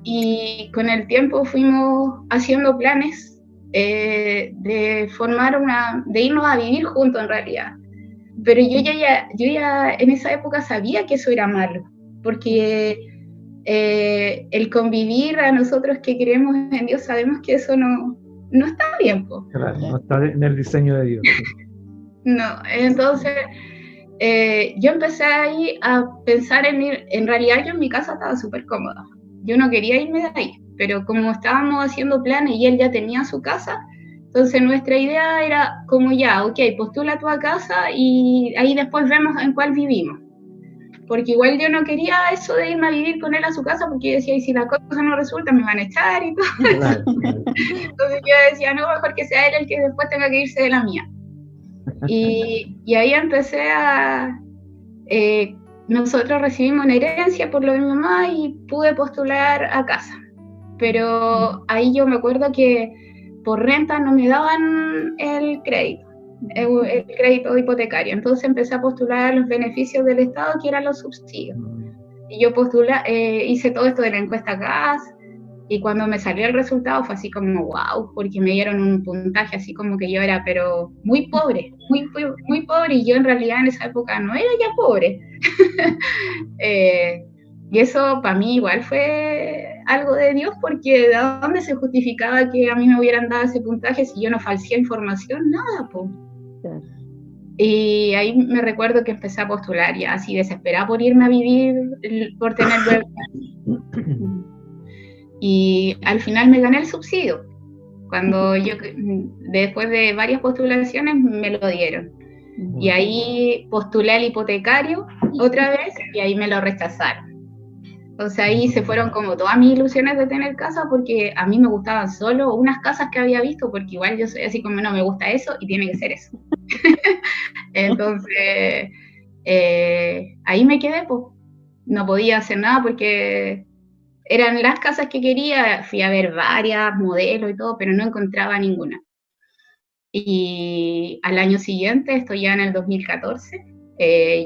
y con el tiempo fuimos haciendo planes de irnos a vivir juntos en realidad. Pero yo ya en esa época sabía que eso era malo, porque el convivir, a nosotros que creemos en Dios sabemos que eso no está bien, po. Claro, no está en el diseño de Dios. No, entonces yo empecé ahí a pensar en realidad yo en mi casa estaba súper cómoda, yo no quería irme de ahí, pero como estábamos haciendo planes y él ya tenía su casa, entonces nuestra idea era como ya, ok, postula tú a casa y ahí después vemos en cuál vivimos. Porque igual yo no quería eso de irme a vivir con él a su casa, porque yo decía, y si las cosas no resultan, me van a echar y todo. Claro. Entonces yo decía, no, mejor que sea él el que después tenga que irse de la mía. Y ahí empecé nosotros recibimos una herencia por lo de mi mamá y pude postular a casa. Pero ahí yo me acuerdo que por renta no me daban el crédito hipotecario. Entonces empecé a postular los beneficios del Estado, que eran los subsidios. Y yo hice todo esto de la encuesta GAS, y cuando me salió el resultado fue así como wow, porque me dieron un puntaje así como que yo era pero muy pobre, muy pobre, y yo en realidad en esa época no era ya pobre. Y eso para mí igual fue algo de Dios, porque ¿de dónde se justificaba que a mí me hubieran dado ese puntaje si yo no falseé información? Nada, po. Y ahí me recuerdo que empecé a postular ya, así desesperada por irme a vivir, por tener bebés. Y al final me gané el subsidio. Cuando yo, después de varias postulaciones, me lo dieron. Y ahí postulé al hipotecario otra vez y ahí me lo rechazaron. Entonces ahí se fueron como todas mis ilusiones de tener casa, porque a mí me gustaban solo unas casas que había visto, porque igual yo soy así como, no, me gusta eso y tiene que ser eso. Entonces ahí me quedé, pues no podía hacer nada porque eran las casas que quería. Fui a ver varias modelos y todo, pero no encontraba ninguna. Y al año siguiente, esto ya en el 2014,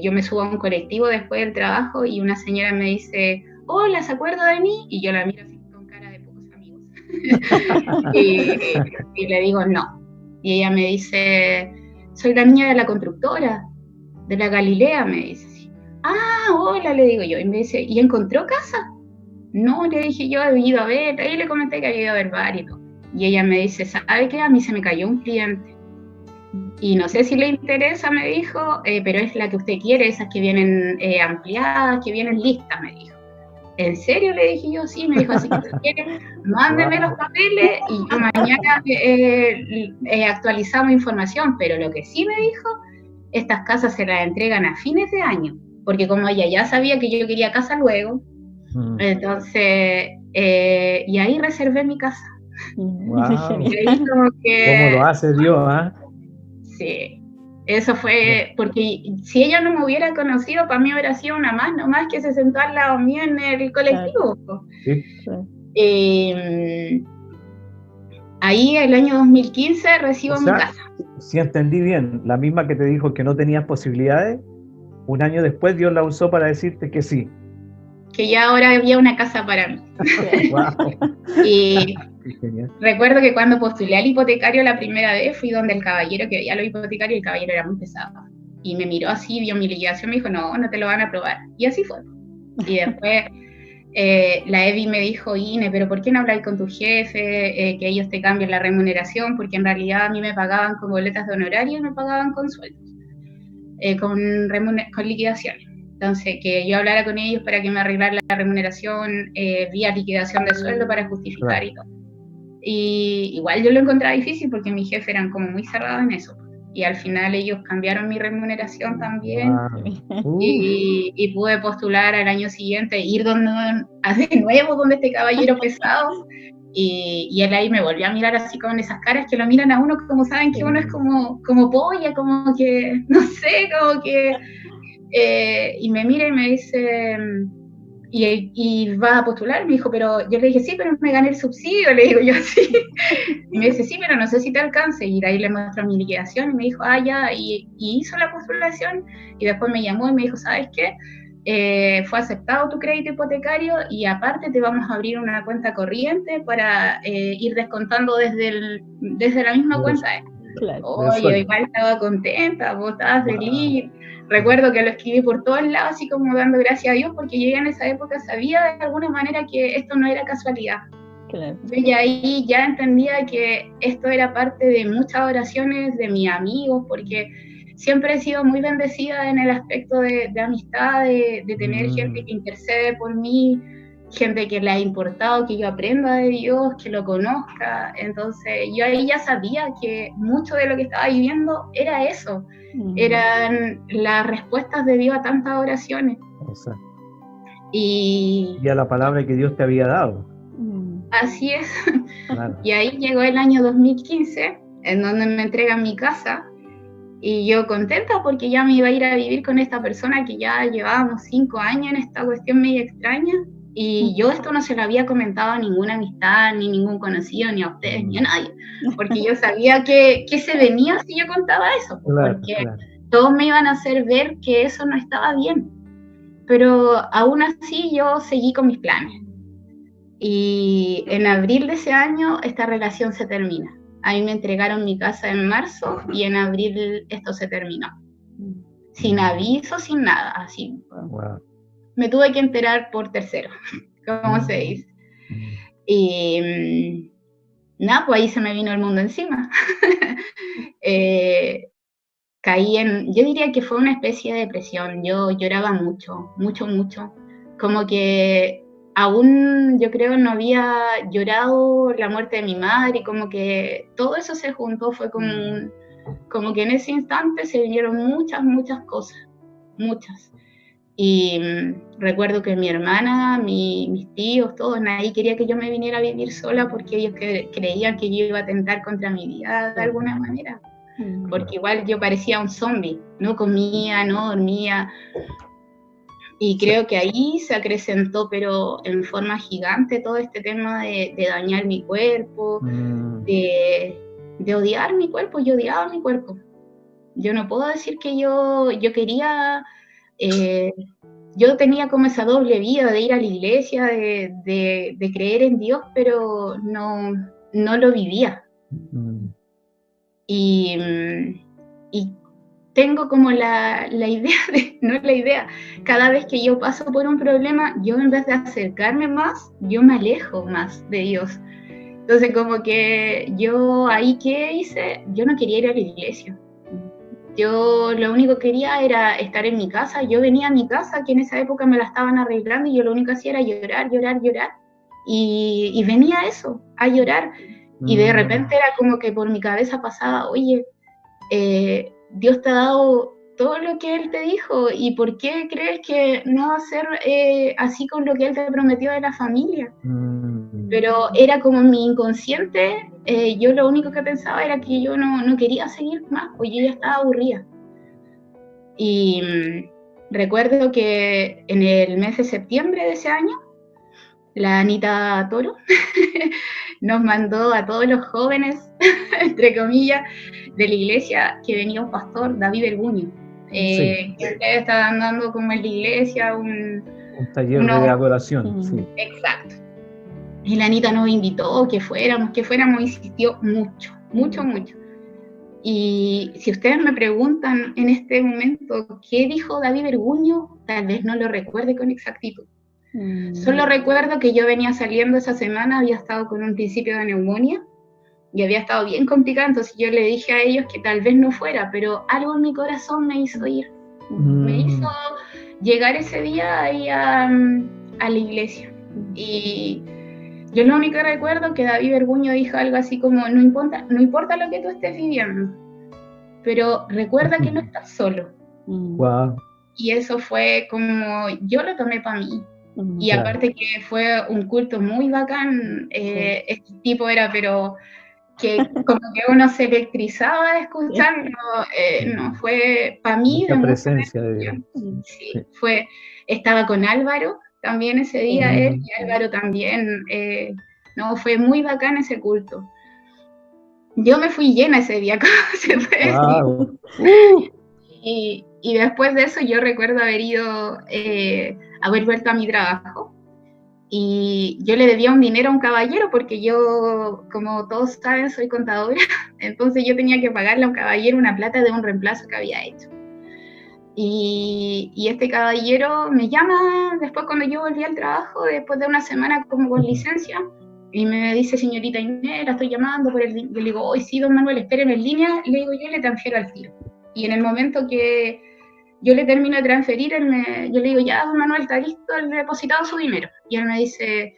yo me subo a un colectivo después del trabajo y una señora me dice, hola, ¿se acuerda de mí? Y yo la miro así con cara de pocos amigos. y le digo, no. Y ella me dice, soy la niña de la constructora, de la Galilea, me dice. Ah, hola, le digo yo. Y me dice, ¿y encontró casa? No, le dije, yo he ido a ver, ahí le comenté que había ido a ver varios. Y ella me dice, ¿sabe qué? A mí se me cayó un cliente. Y no sé si le interesa, me dijo, pero es la que usted quiere, esas que vienen ampliadas, que vienen listas, me dijo. ¿En serio? Le dije yo, sí, me dijo, así que si quiere, mándeme los papeles y yo mañana actualizamos información, pero lo que sí me dijo, estas casas se las entregan a fines de año, porque como ella ya sabía que yo quería casa luego, entonces, y ahí reservé mi casa. Wow. Y ahí como que, ¿Cómo lo hace Dios? sí, eso fue, porque si ella no me hubiera conocido, para mí hubiera sido una más, nomás que se sentó al lado mío en el colectivo. Sí. Ahí el año 2015 recibo mi casa. Si entendí bien, la misma que te dijo que no tenías posibilidades, un año después Dios la usó para decirte que sí. Que ya ahora había una casa para mí. Wow. Y recuerdo que cuando postulé al hipotecario la primera vez, fui donde el caballero que veía los hipotecarios, y el caballero era muy pesado. Y me miró así, vio mi liquidación, me dijo, no, no te lo van a aprobar. Y así fue. Y después la Evi me dijo, Ine, pero ¿por qué no habláis con tu jefe, que ellos te cambien la remuneración? Porque en realidad a mí me pagaban con boletas de honorario y me pagaban con sueldos, con liquidaciones. Entonces, que yo hablara con ellos para que me arreglaran la remuneración vía liquidación de sueldo para justificar y todo. Y igual yo lo encontraba difícil porque mis jefes eran como muy cerrados en eso. Y al final ellos cambiaron mi remuneración también. Y pude postular al año siguiente, ir de nuevo donde este caballero pesado. Y él ahí me volvió a mirar así con esas caras que lo miran a uno como saben que uno es como polla, como que, no sé, como que... y me mira y me dice, y va a postular, me dijo, pero yo le dije, sí, pero me gané el subsidio, le digo yo así. Y me dice, sí, pero no sé si te alcance. Y de ahí le muestro mi liquidación y me dijo, ya, y hizo la postulación. Y después me llamó y me dijo, ¿sabes qué? Fue aceptado tu crédito hipotecario y aparte te vamos a abrir una cuenta corriente para ir descontando desde la misma cuenta. Claro. Yo igual estaba contenta, vos estabas feliz. Recuerdo que lo escribí por todos lados, así como dando gracias a Dios, porque yo ya en esa época sabía de alguna manera que esto no era casualidad. Claro. Yo ya ahí ya entendía que esto era parte de muchas oraciones de mis amigos, porque siempre he sido muy bendecida en el aspecto de amistad, de tener gente que intercede por mí, gente que le ha importado que yo aprenda de Dios, que lo conozca. Entonces yo ahí ya sabía que mucho de lo que estaba viviendo era eso, eran las respuestas de Dios a tantas oraciones. Exacto. Y a la palabra que Dios te había dado. Así es. Claro. Y ahí llegó el año 2015, en donde me entregan mi casa, y yo contenta porque ya me iba a ir a vivir con esta persona que ya llevábamos 5 años en esta cuestión media extraña. Y yo esto no se lo había comentado a ninguna amistad, ni ningún conocido, ni a ustedes, ni a nadie, porque yo sabía que se venía si yo contaba eso, porque todos me iban a hacer ver que eso no estaba bien. Pero aún así yo seguí con mis planes. Y en abril de ese año esta relación se termina. A mí me entregaron mi casa en marzo y en abril esto se terminó. Sin aviso, sin nada, así. Wow. Me tuve que enterar por tercero, como se dice. Y nada, pues ahí se me vino el mundo encima. caí yo diría que fue una especie de depresión. Yo lloraba mucho, mucho, mucho. Como que aún yo creo no había llorado la muerte de mi madre, y como que todo eso se juntó, fue como que en ese instante se vinieron muchas, muchas cosas, muchas. Y recuerdo que mi hermana, mis tíos, todos, nadie quería que yo me viniera a vivir sola porque ellos creían que yo iba a atentar contra mi vida de alguna manera. Porque igual yo parecía un zombie, no comía, no dormía. Y creo que ahí se acrecentó, pero en forma gigante, todo este tema de dañar mi cuerpo, de odiar mi cuerpo. Yo odiaba mi cuerpo. Yo no puedo decir que yo quería... yo tenía como esa doble vida de ir a la iglesia, de creer en Dios, pero no lo vivía. Y tengo como la idea, cada vez que yo paso por un problema, yo en vez de acercarme más, yo me alejo más de Dios. Entonces como que yo ahí, ¿qué hice? Yo no quería ir a la iglesia. Yo lo único que quería era estar en mi casa. Yo venía a mi casa, que en esa época me la estaban arreglando, y yo lo único que hacía era llorar, llorar, llorar. Y venía eso, a llorar. Y de repente era como que por mi cabeza pasaba, oye, Dios te ha dado todo lo que Él te dijo, ¿y por qué crees que no va a ser así con lo que Él te prometió de la familia? Pero era como mi inconsciente, yo lo único que pensaba era que yo no quería seguir más, pues yo ya estaba aburrida. Y recuerdo que en el mes de septiembre de ese año, la Anita Toro nos mandó a todos los jóvenes, entre comillas, de la iglesia, que venía un pastor, David Berguño, que ustedes estaban dando como en la iglesia un taller de adoración. Sí. Exacto. Y la Anita nos invitó que fuéramos, insistió mucho, mucho, mucho. Y si ustedes me preguntan en este momento qué dijo David Berguño, tal vez no lo recuerde con exactitud. Solo recuerdo que yo venía saliendo esa semana, había estado con un principio de neumonía y había estado bien complicado, entonces yo le dije a ellos que tal vez no fuera, pero algo en mi corazón me hizo ir. Me hizo llegar ese día ahí a la iglesia. Y yo lo único que recuerdo que David Berguño dijo algo así como, no importa lo que tú estés viviendo, pero recuerda que no estás solo. Wow. Y eso fue como, yo lo tomé para mí. Y aparte que fue un culto muy bacán, este tipo era, pero que como que uno se electrizaba escuchando, no, fue para mí mucha presencia de Dios. Sí, estaba con Álvaro también ese día, él, y Álvaro también, no, fue muy bacán ese culto. Yo me fui llena ese día, como se fue. Wow. Y después de eso yo recuerdo haber vuelto a mi trabajo, y yo le debía un dinero a un caballero porque yo, como todos saben, soy contadora, entonces yo tenía que pagarle a un caballero una plata de un reemplazo que había hecho. Y este caballero me llama después cuando yo volví al trabajo, después de una semana como con licencia, y me dice, señorita Inés, la estoy llamando por el... Yo le digo, hoy sí, don Manuel, espéreme en línea, le digo, yo le transfiero al tiro. Y en el momento que yo le termino de transferir, yo le digo, ya, don Manuel, está listo, él le ha depositado su dinero. Y él me dice,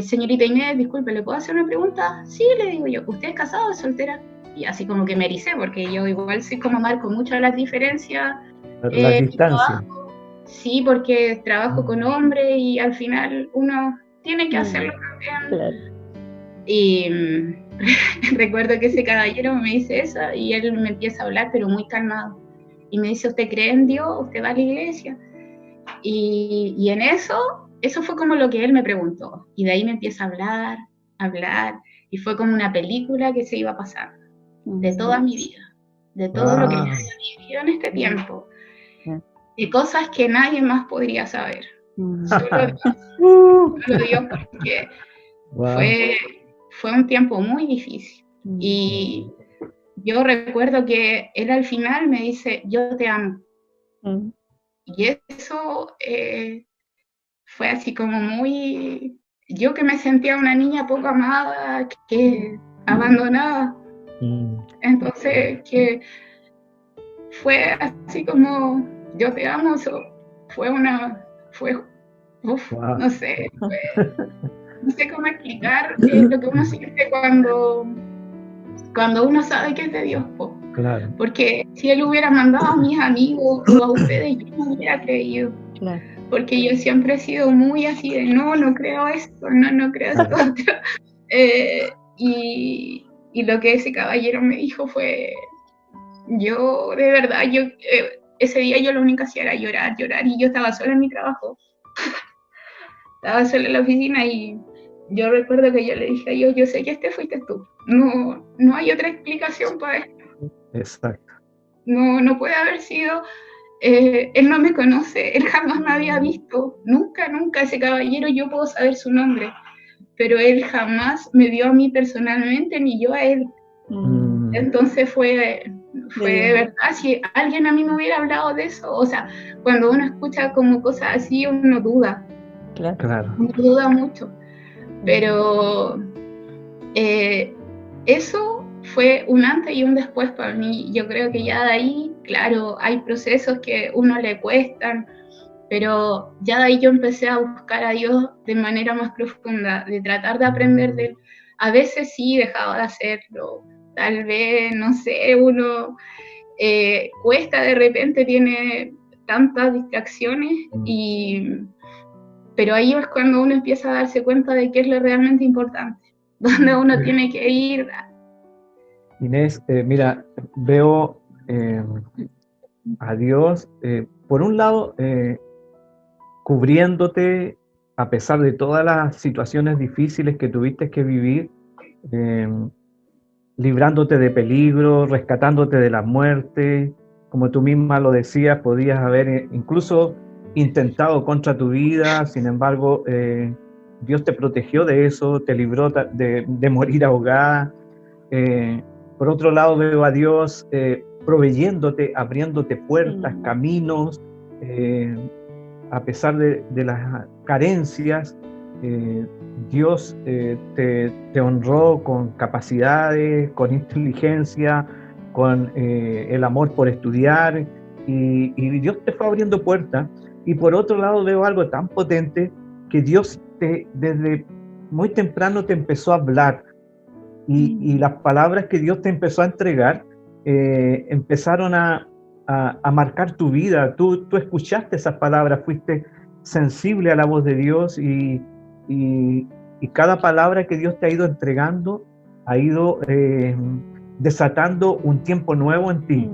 señorita Inés, disculpe, ¿le puedo hacer una pregunta? Sí, le digo yo, ¿usted es casado o soltera? Y así como que me ericé, porque yo igual soy como marco mucho las diferencias. Las distancias. Sí, porque trabajo con hombres y al final uno tiene que hacerlo también. Claro. Y recuerdo que ese caballero me dice eso y él me empieza a hablar, pero muy calmado. Y me dice, ¿usted cree en Dios? ¿Usted va a la iglesia? Y en eso fue como lo que él me preguntó. Y de ahí me empieza a hablar. Y fue como una película que se iba a pasar de toda mi vida, de todo lo que yo había vivido en este tiempo. De cosas que nadie más podría saber. Solo Dios, porque fue un tiempo muy difícil. Y yo recuerdo que él al final me dice, yo te amo. Y eso fue así como muy... Yo que me sentía una niña poco amada, que abandonada. Entonces, que fue así como, yo te amo, Wow. no sé, no sé cómo explicar lo que uno siente cuando uno sabe que es de Dios, po. Claro. Porque si Él hubiera mandado a mis amigos o a ustedes, yo no hubiera creído. Claro. Porque yo siempre he sido muy así de no creo esto, no creo esto otro. Y lo que ese caballero me dijo fue, yo de verdad, ese día yo lo único que hacía era llorar, y yo estaba sola en mi trabajo. Estaba sola en la oficina y yo recuerdo que yo le dije a Dios, yo sé que fuiste tú. No hay otra explicación para esto. Exacto. No puede haber sido. Él no me conoce, él jamás me había visto, nunca, ese caballero, yo puedo saber su nombre, pero él jamás me vio a mí personalmente, ni yo a él. Entonces fue de verdad, si alguien a mí me hubiera hablado de eso, o sea, cuando uno escucha como cosas así, uno duda. Claro. Uno duda mucho, pero eso fue un antes y un después para mí. Yo creo que ya de ahí, claro, hay procesos que uno le cuestan, pero ya de ahí yo empecé a buscar a Dios de manera más profunda, de tratar de aprender de Él. A veces sí dejaba de hacerlo, tal vez, no sé, uno cuesta de repente, tiene tantas distracciones, pero ahí es cuando uno empieza a darse cuenta de qué es lo realmente importante, donde uno tiene que ir. Inés, mira, veo a Dios, por un lado, cubriéndote a pesar de todas las situaciones difíciles que tuviste que vivir, librándote de peligro, rescatándote de la muerte. Como tú misma lo decías, podías haber incluso intentado contra tu vida, sin embargo, Dios te protegió de eso, te libró de morir ahogada. Por otro lado, veo a Dios proveyéndote, abriéndote puertas, caminos, a pesar de las carencias. Dios te honró con capacidades, con inteligencia, con el amor por estudiar, y Dios te fue abriendo puertas. Y por otro lado veo algo tan potente, que Dios desde muy temprano te empezó a hablar, y las palabras que Dios te empezó a entregar empezaron a marcar tu vida. Tú escuchaste esas palabras, fuiste sensible a la voz de Dios, y cada palabra que Dios te ha ido entregando ha ido desatando un tiempo nuevo en ti,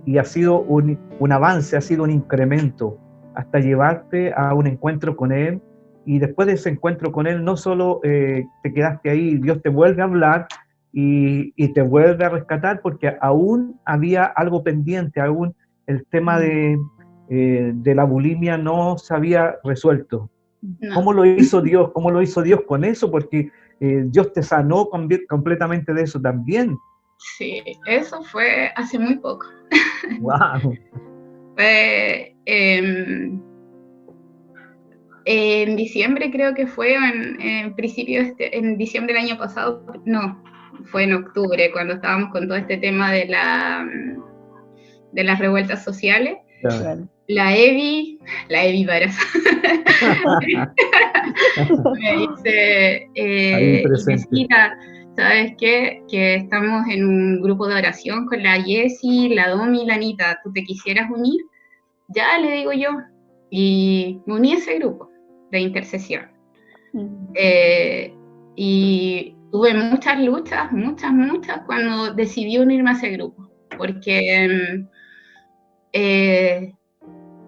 y ha sido un avance, ha sido un incremento hasta llevarte a un encuentro con Él. Y después de ese encuentro con Él, no solo te quedaste ahí, Dios te vuelve a hablar y te vuelve a rescatar, porque aún había algo pendiente, aún el tema de la bulimia no se había resuelto. No. ¿Cómo lo hizo Dios? ¿Cómo lo hizo Dios con eso? Porque Dios te sanó completamente de eso también. Sí, eso fue hace muy poco. ¡Wow! En diciembre creo que fue, en principio, en diciembre del año pasado, no, fue en octubre, cuando estábamos con todo este tema de las revueltas sociales. Claro. La Evi Varas me dice, Inesita, ¿sabes qué? Que estamos en un grupo de oración con la Jessie, la Domi y la Anita, ¿tú te quisieras unir? Ya, le digo yo, y me uní a ese grupo de intercesión. Y tuve muchas luchas, muchas, cuando decidí unirme a ese grupo, porque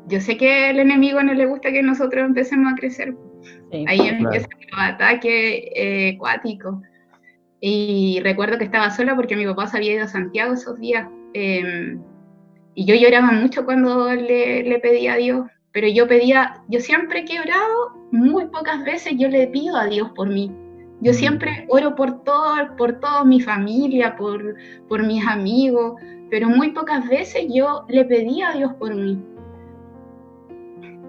yo sé que al enemigo no le gusta que nosotros empecemos a crecer. Sí, ahí empiezan los ataques cuáticos. Y recuerdo que estaba sola porque mi papá se había ido a Santiago esos días. Y yo lloraba mucho cuando le pedía a Dios. Pero yo siempre que he orado, muy pocas veces yo le pido a Dios por mí. Yo siempre oro por toda mi familia, por mis amigos, pero muy pocas veces yo le pedí a Dios por mí.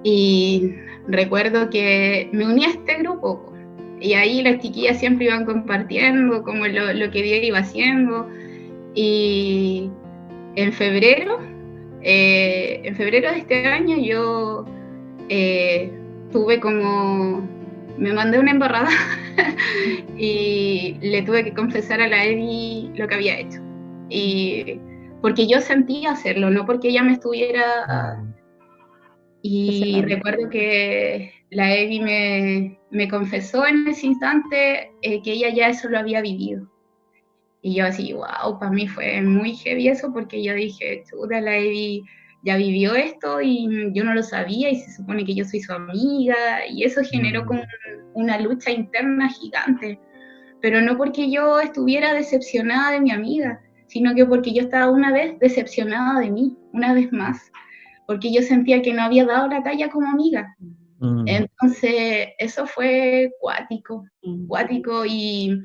Y recuerdo que me uní a este grupo, y ahí las chiquillas siempre iban compartiendo como lo que Dios iba haciendo, y en febrero de este año yo me mandé una embarrada y le tuve que confesar a la Evi lo que había hecho. Y porque yo sentía hacerlo, no porque ella me estuviera... Y recuerdo que la Evi me confesó en ese instante que ella ya eso lo había vivido. Y yo así, wow, para mí fue muy heavy eso, porque yo dije, chuta, la Evi ya vivió esto y yo no lo sabía, y se supone que yo soy su amiga, y eso generó como una lucha interna gigante, pero no porque yo estuviera decepcionada de mi amiga, sino que porque yo estaba una vez decepcionada de mí, una vez más, porque yo sentía que no había dado la talla como amiga. Entonces eso fue cuático, y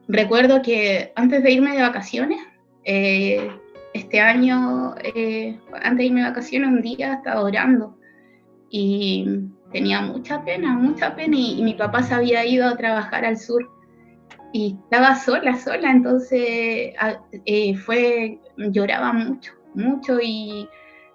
recuerdo que antes de irme de vacaciones, este año, antes de irme de vacaciones, un día estaba orando y tenía mucha pena, y mi papá se había ido a trabajar al sur y estaba sola, entonces lloraba mucho, y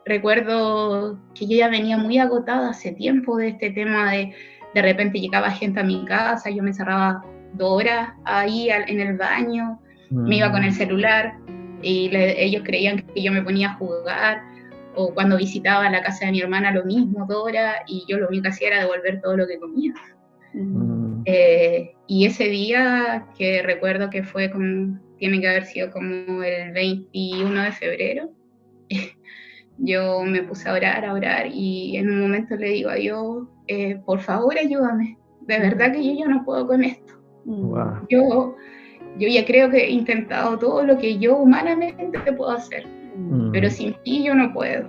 recuerdo que yo ya venía muy agotada hace tiempo de este tema de repente llegaba gente a mi casa, yo me encerraba 2 horas ahí en el baño, me iba con el celular y ellos creían que yo me ponía a jugar, o cuando visitaba la casa de mi hermana lo mismo, 2 horas, y yo lo único que hacía era devolver todo lo que comía. Y ese día, que recuerdo que fue tiene que haber sido como el 21 de febrero, yo me puse a orar, y en un momento le digo a Dios, por favor ayúdame, de verdad que yo ya no puedo con esto. Wow. Yo ya creo que he intentado todo lo que yo humanamente puedo hacer, pero sin ti yo no puedo.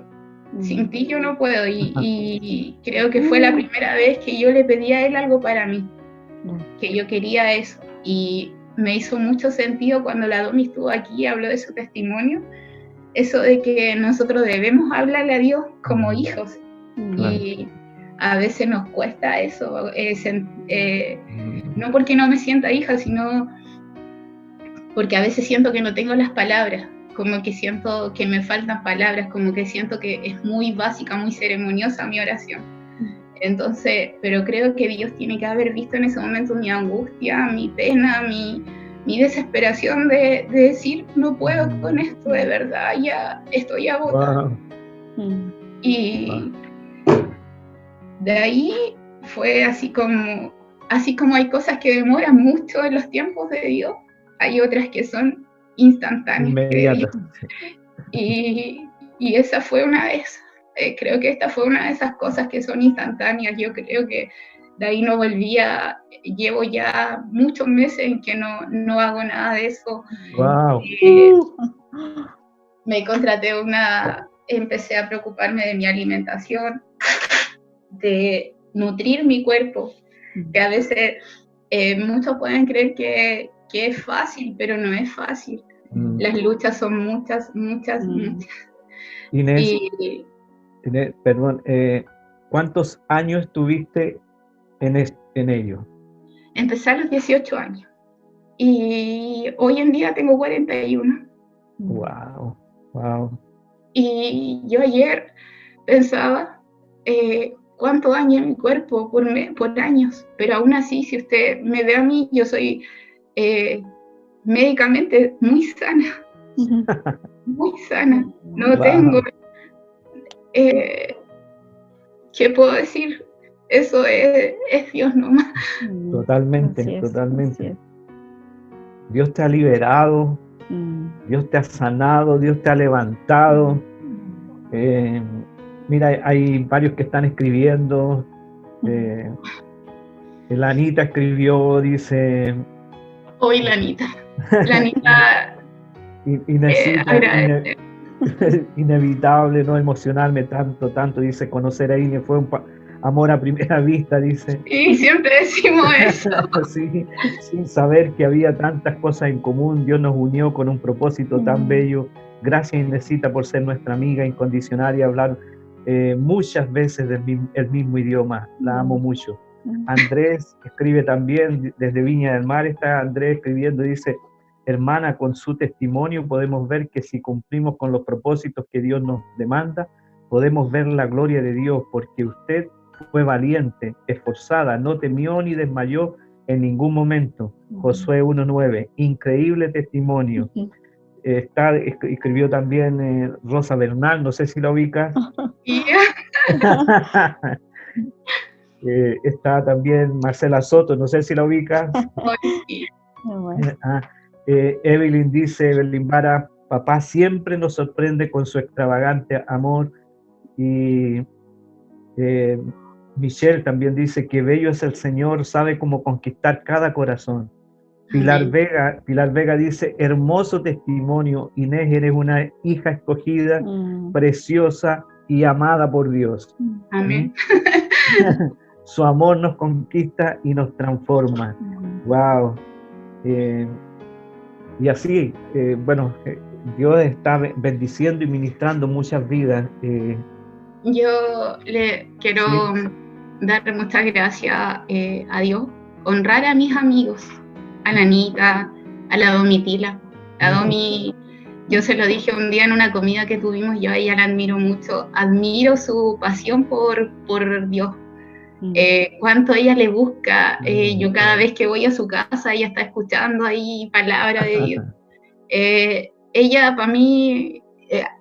Sin ti yo no puedo, y creo que fue la primera vez que yo le pedí a él algo para mí, que yo quería eso, y me hizo mucho sentido cuando la Domi estuvo aquí y habló de su testimonio, eso de que nosotros debemos hablarle a Dios como hijos, y a veces nos cuesta eso, no porque no me sienta hija, sino porque a veces siento que no tengo las palabras, como que siento que me faltan palabras, como que siento que es muy básica, muy ceremoniosa mi oración. Entonces, pero creo que Dios tiene que haber visto en ese momento mi angustia, mi pena, mi desesperación de decir, no puedo con esto, de verdad, ya estoy agotada. Wow. Y de ahí fue así como hay cosas que demoran mucho en los tiempos de Dios, hay otras que son instantáneas. Inmediatas. Y esa fue una de esas. Creo que esta fue una de esas cosas que son instantáneas. Yo creo que de ahí no volvía, llevo ya muchos meses en que no hago nada de eso. Wow. Me contraté empecé a preocuparme de mi alimentación, de nutrir mi cuerpo, que a veces muchos pueden creer que es fácil, pero no es fácil. Las luchas son muchas. Inés, perdón, ¿cuántos años tuviste en ello? Empecé a los 18 años y hoy en día tengo 41. Wow. Y yo ayer pensaba cuánto daña mi cuerpo por años, pero aún así, si usted me ve a mí, yo soy médicamente muy sana, no tengo, ¿qué puedo decir? Eso es Dios nomás. Totalmente. Dios te ha liberado, Dios te ha sanado, Dios te ha levantado. Mira, hay varios que están escribiendo. La Anita escribió, dice... Hoy la Anita. Inevitable no emocionarme tanto, dice, conocer a Inés fue un amor a primera vista, dice. Sí, siempre decimos eso. Sí, sin saber que había tantas cosas en común, Dios nos unió con un propósito tan bello. Gracias, Inésita, por ser nuestra amiga incondicional y hablar muchas veces el mismo idioma. La amo mucho. Andrés escribe también desde Viña del Mar, está Andrés escribiendo, dice, hermana, con su testimonio podemos ver que si cumplimos con los propósitos que Dios nos demanda, podemos ver la gloria de Dios, porque usted fue valiente, esforzada, no temió ni desmayó en ningún momento. Josué 1:9, increíble testimonio. Escribió también Rosa Bernal, no sé si la ubicas. Está también Marcela Soto, no sé si la ubicas. Evelyn dice, Evelyn Vara, papá siempre nos sorprende con su extravagante amor. Y Michelle también dice que bello es el Señor, sabe cómo conquistar cada corazón. Pilar Vega dice, hermoso testimonio, Inés, eres una hija escogida, preciosa y amada por Dios. Amén. Su amor nos conquista y nos transforma. Wow. Y así, Dios está bendiciendo y ministrando muchas vidas. Yo le quiero dar muchas gracias a Dios, honrar a mis amigos, a la Anita, a la Domitila. La Domi, yo se lo dije un día en una comida que tuvimos, yo a ella la admiro mucho, admiro su pasión por Dios. Cuánto ella le busca, yo cada vez que voy a su casa, ella está escuchando ahí palabra de Dios. Ella para mí,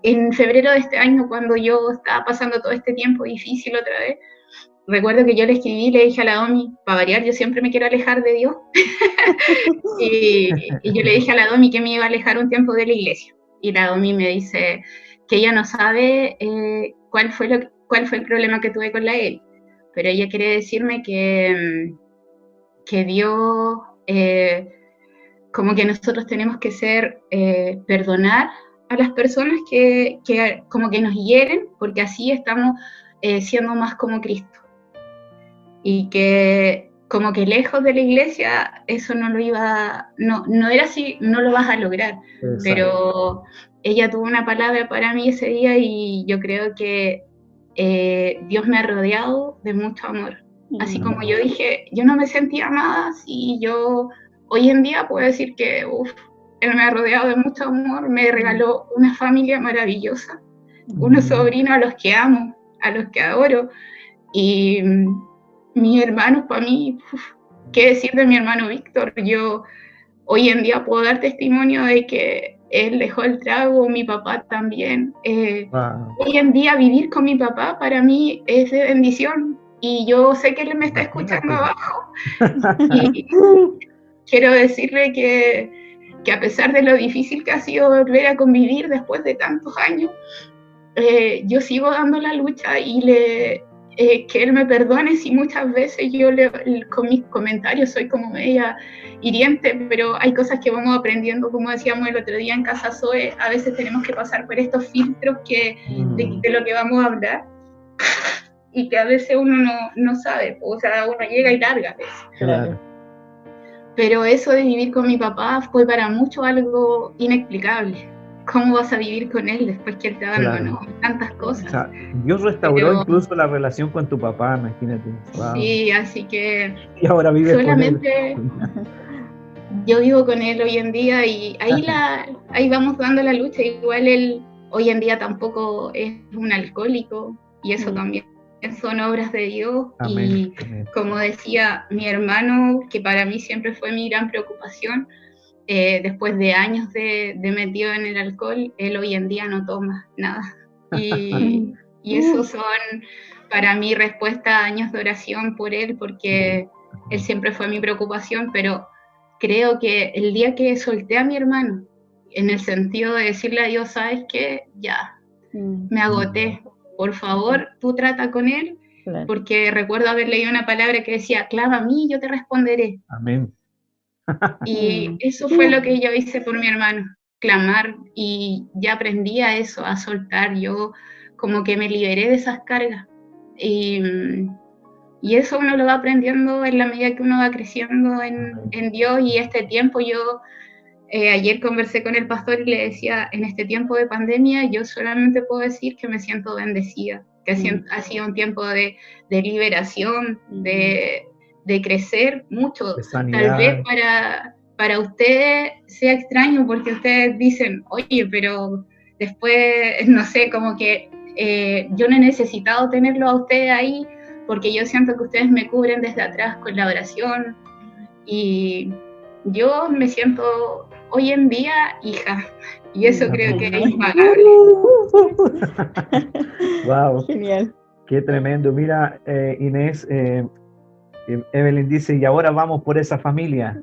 en febrero de este año, cuando yo estaba pasando todo este tiempo difícil otra vez, recuerdo que yo le escribí, le dije a la Domi, para variar, yo siempre me quiero alejar de Dios, y yo le dije a la Domi que me iba a alejar un tiempo de la iglesia, y la Domi me dice que ella no sabe cuál fue el problema que tuve con la Eli, pero ella quiere decirme que Dios, como que nosotros tenemos que perdonar a las personas que como que nos hieren, porque así estamos siendo más como Cristo. Y que como que lejos de la iglesia eso no era así, no lo vas a lograr. Exacto. Pero ella tuvo una palabra para mí ese día y yo creo que Dios me ha rodeado de mucho amor. Así como yo dije, yo no me sentía amada, y yo hoy en día puedo decir que Él me ha rodeado de mucho amor, me regaló una familia maravillosa, unos sobrinos a los que amo, a los que adoro, y mis hermanos para mí, qué decir de mi hermano Víctor. Yo hoy en día puedo dar testimonio de que él dejó el trago, mi papá también. Hoy en día vivir con mi papá para mí es de bendición, y yo sé que él me está escuchando abajo. Y quiero decirle que a pesar de lo difícil que ha sido volver a convivir después de tantos años, yo sigo dando la lucha y que él me perdone si muchas veces yo con mis comentarios soy como media hiriente, pero hay cosas que vamos aprendiendo, como decíamos el otro día en Casa Zoe, a veces tenemos que pasar por estos filtros de lo que vamos a hablar, y que a veces uno no sabe, o sea, uno llega y larga a veces. Claro. Pero eso de vivir con mi papá fue para muchos algo inexplicable. ¿Cómo vas a vivir con él después que él te abandonó? Claro. Tantas cosas. O sea, Dios restauró incluso la relación con tu papá, imagínate. Wow. Sí, así que y ahora vives solamente con él. Yo vivo con él hoy en día y ahí vamos dando la lucha. Igual él hoy en día tampoco es un alcohólico, y eso también son obras de Dios. Amén. Y como decía mi hermano, que para mí siempre fue mi gran preocupación, después de años de metido en el alcohol, él hoy en día no toma nada. Y eso son para mí respuesta a años de oración por él, porque él siempre fue mi preocupación, pero creo que el día que solté a mi hermano, en el sentido de decirle a Dios, ¿sabes qué? Ya, me agoté. Por favor, tú trata con él, porque recuerdo haber leído una palabra que decía, clama a mí, yo te responderé. Amén. Y eso fue lo que yo hice por mi hermano, clamar, y ya aprendí a eso, a soltar. Yo como que me liberé de esas cargas, y eso uno lo va aprendiendo en la medida que uno va creciendo en Dios. Y este tiempo yo ayer conversé con el pastor y le decía, en este tiempo de pandemia yo solamente puedo decir que me siento bendecida, que ha sido un tiempo de liberación, de crecer mucho, tal vez para ustedes sea extraño porque ustedes dicen, oye, pero después, no sé, como que yo no he necesitado tenerlo a ustedes ahí porque yo siento que ustedes me cubren desde atrás con la oración y yo me siento hoy en día hija y eso creo que es impagable. Wow, Genial. qué tremendo. Mira, Inés, Evelyn dice, y ahora vamos por esa familia.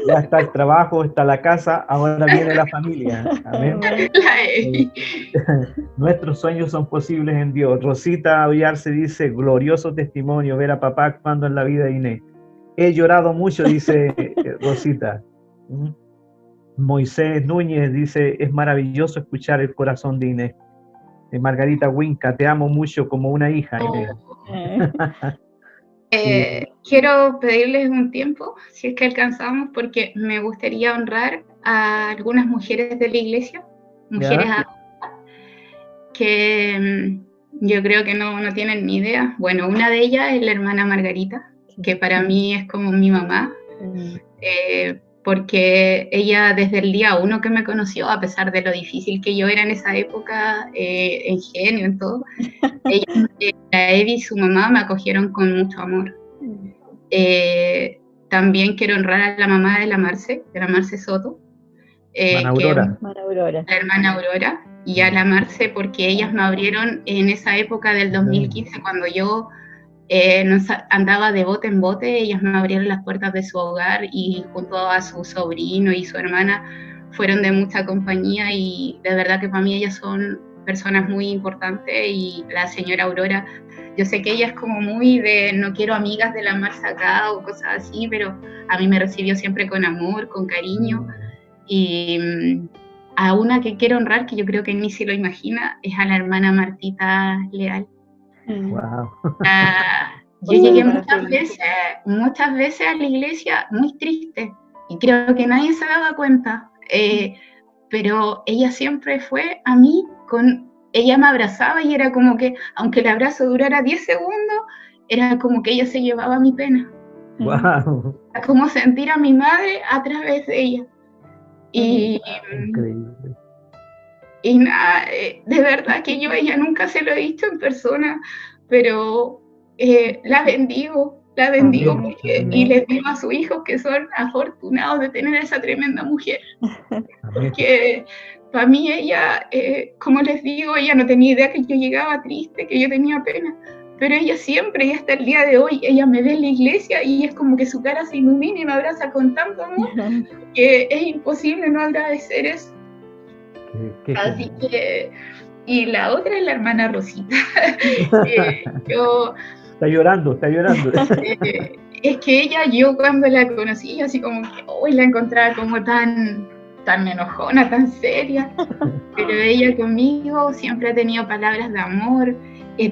Ya está el trabajo, está la casa, ahora viene la familia. Amén. Nuestros sueños son posibles en Dios. Rosita Villarse dice, glorioso testimonio ver a papá actuando en la vida de Inés. He llorado mucho, dice Rosita. Moisés Núñez dice, es maravilloso escuchar el corazón de Inés. Margarita Winca, te amo mucho como una hija, Inés. Quiero pedirles un tiempo, si es que alcanzamos, porque me gustaría honrar a algunas mujeres de la iglesia, mujeres que yo creo que no tienen ni idea. Bueno, una de ellas es la hermana Margarita, que para mí es como mi mamá, porque ella desde el día 1 que me conoció, a pesar de lo difícil que yo era en esa época, en genio, en todo, ella, la Evi y su mamá me acogieron con mucho amor. También quiero honrar a la mamá de la Marce Soto, Aurora. La hermana Aurora, y a la Marce porque ellas me abrieron en esa época del 2015, cuando yo andaba de bote en bote, ellas me abrieron las puertas de su hogar y junto a su sobrino y su hermana fueron de mucha compañía y de verdad que para mí ellas son personas muy importantes y la señora Aurora, yo sé que ella es como muy de no quiero amigas de la Marce acá o cosas así, pero a mí me recibió siempre con amor, con cariño y a una que quiero honrar, que yo creo que ni se lo imagina, es a la hermana Martita Leal. Wow. Yo llegué muchas veces a la iglesia muy triste y creo que nadie se daba cuenta, pero ella siempre fue a mí, ella me abrazaba y era como que, aunque el abrazo durara 10 segundos, era como que ella se llevaba mi pena. Wow. Era como sentir a mi madre a través de ella. Y, increíble. Y nada, de verdad que yo a ella nunca se lo he dicho en persona, pero la bendigo porque, y les digo a sus hijos que son afortunados de tener a esa tremenda mujer. Porque para mí ella, como les digo, ella no tenía idea que yo llegaba triste, que yo tenía pena, pero ella siempre, y hasta el día de hoy, ella me ve en la iglesia y es como que su cara se ilumina y me abraza con tanto amor que es imposible no agradecer eso. Así que, y la otra es la hermana Rosita. Está llorando. Es que ella, yo cuando la conocí, así como que hoy la encontraba como tan enojona, tan seria, pero ella conmigo siempre ha tenido palabras de amor,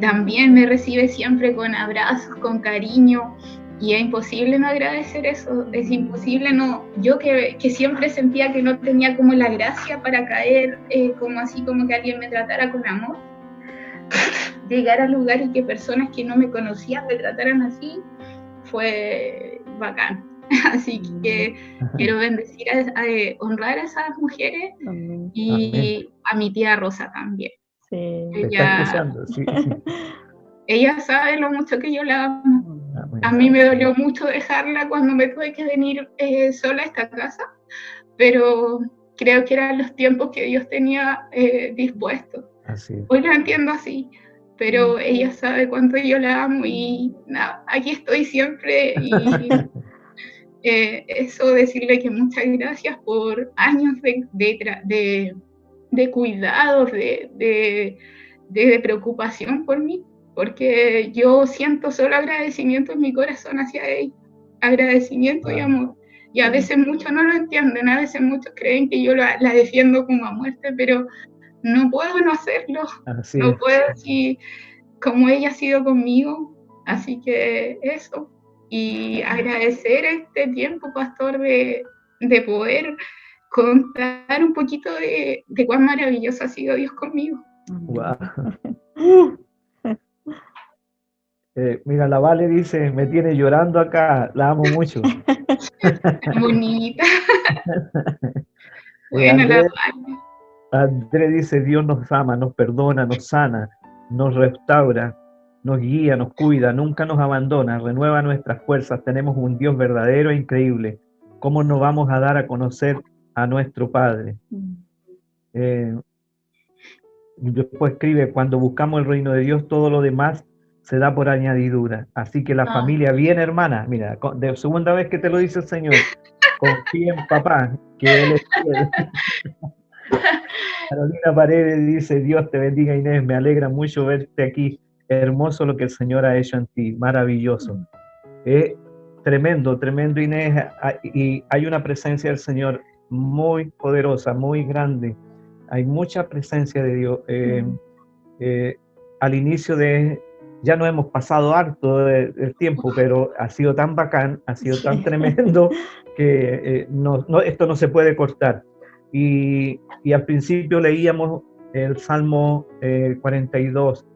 también me recibe siempre con abrazos, con cariño, y es imposible no agradecer eso, es imposible no, yo que siempre sentía que no tenía como la gracia para caer, como así como que alguien me tratara con amor, llegar al lugar y que personas que no me conocían me trataran así, fue bacán. Así que quiero bendecir, honrar a esas mujeres y a mi tía Rosa también. Sí. Ella sabe lo mucho que yo la amo. A mí me dolió mucho dejarla cuando me tuve que venir sola a esta casa, pero creo que eran los tiempos que Dios tenía dispuestos. Hoy lo entiendo así, pero ella sabe cuánto yo la amo y nada, aquí estoy siempre y eso, decirle que muchas gracias por años de cuidados, de preocupación por mí, porque yo siento solo agradecimiento en mi corazón hacia ella, agradecimiento y amor. Y a veces muchos no lo entienden, a veces muchos creen que yo la defiendo como a muerte, pero no puedo no hacerlo, no puedo si como ella ha sido conmigo, así que eso. Y agradecer este tiempo, pastor, de poder contar un poquito de cuán maravilloso ha sido Dios conmigo. Wow. Mira, la Vale dice, me tiene llorando acá, la amo mucho. Bonita. Bueno, la Andrés, vale. Andrés dice, Dios nos ama, nos perdona, nos sana, nos restaura, nos guía, nos cuida, nunca nos abandona, renueva nuestras fuerzas. Tenemos un Dios verdadero e increíble. ¿Cómo nos vamos a dar a conocer a nuestro Padre? Después escribe, cuando buscamos el reino de Dios, todo lo demás se da por añadidura. Así que la familia bien hermana, mira, de segunda vez que te lo dice el Señor, confía en papá, que Él es fiel. Carolina Paredes dice, Dios te bendiga, Inés, me alegra mucho verte aquí. Hermoso lo que el Señor ha hecho en ti, maravilloso. Tremendo, tremendo, Inés, y hay una presencia del Señor muy poderosa, muy grande. Hay mucha presencia de Dios. Al inicio ya no hemos pasado harto del tiempo, pero ha sido tan bacán, ha sido tan tremendo que esto no se puede cortar. Y al principio leíamos el Salmo 42,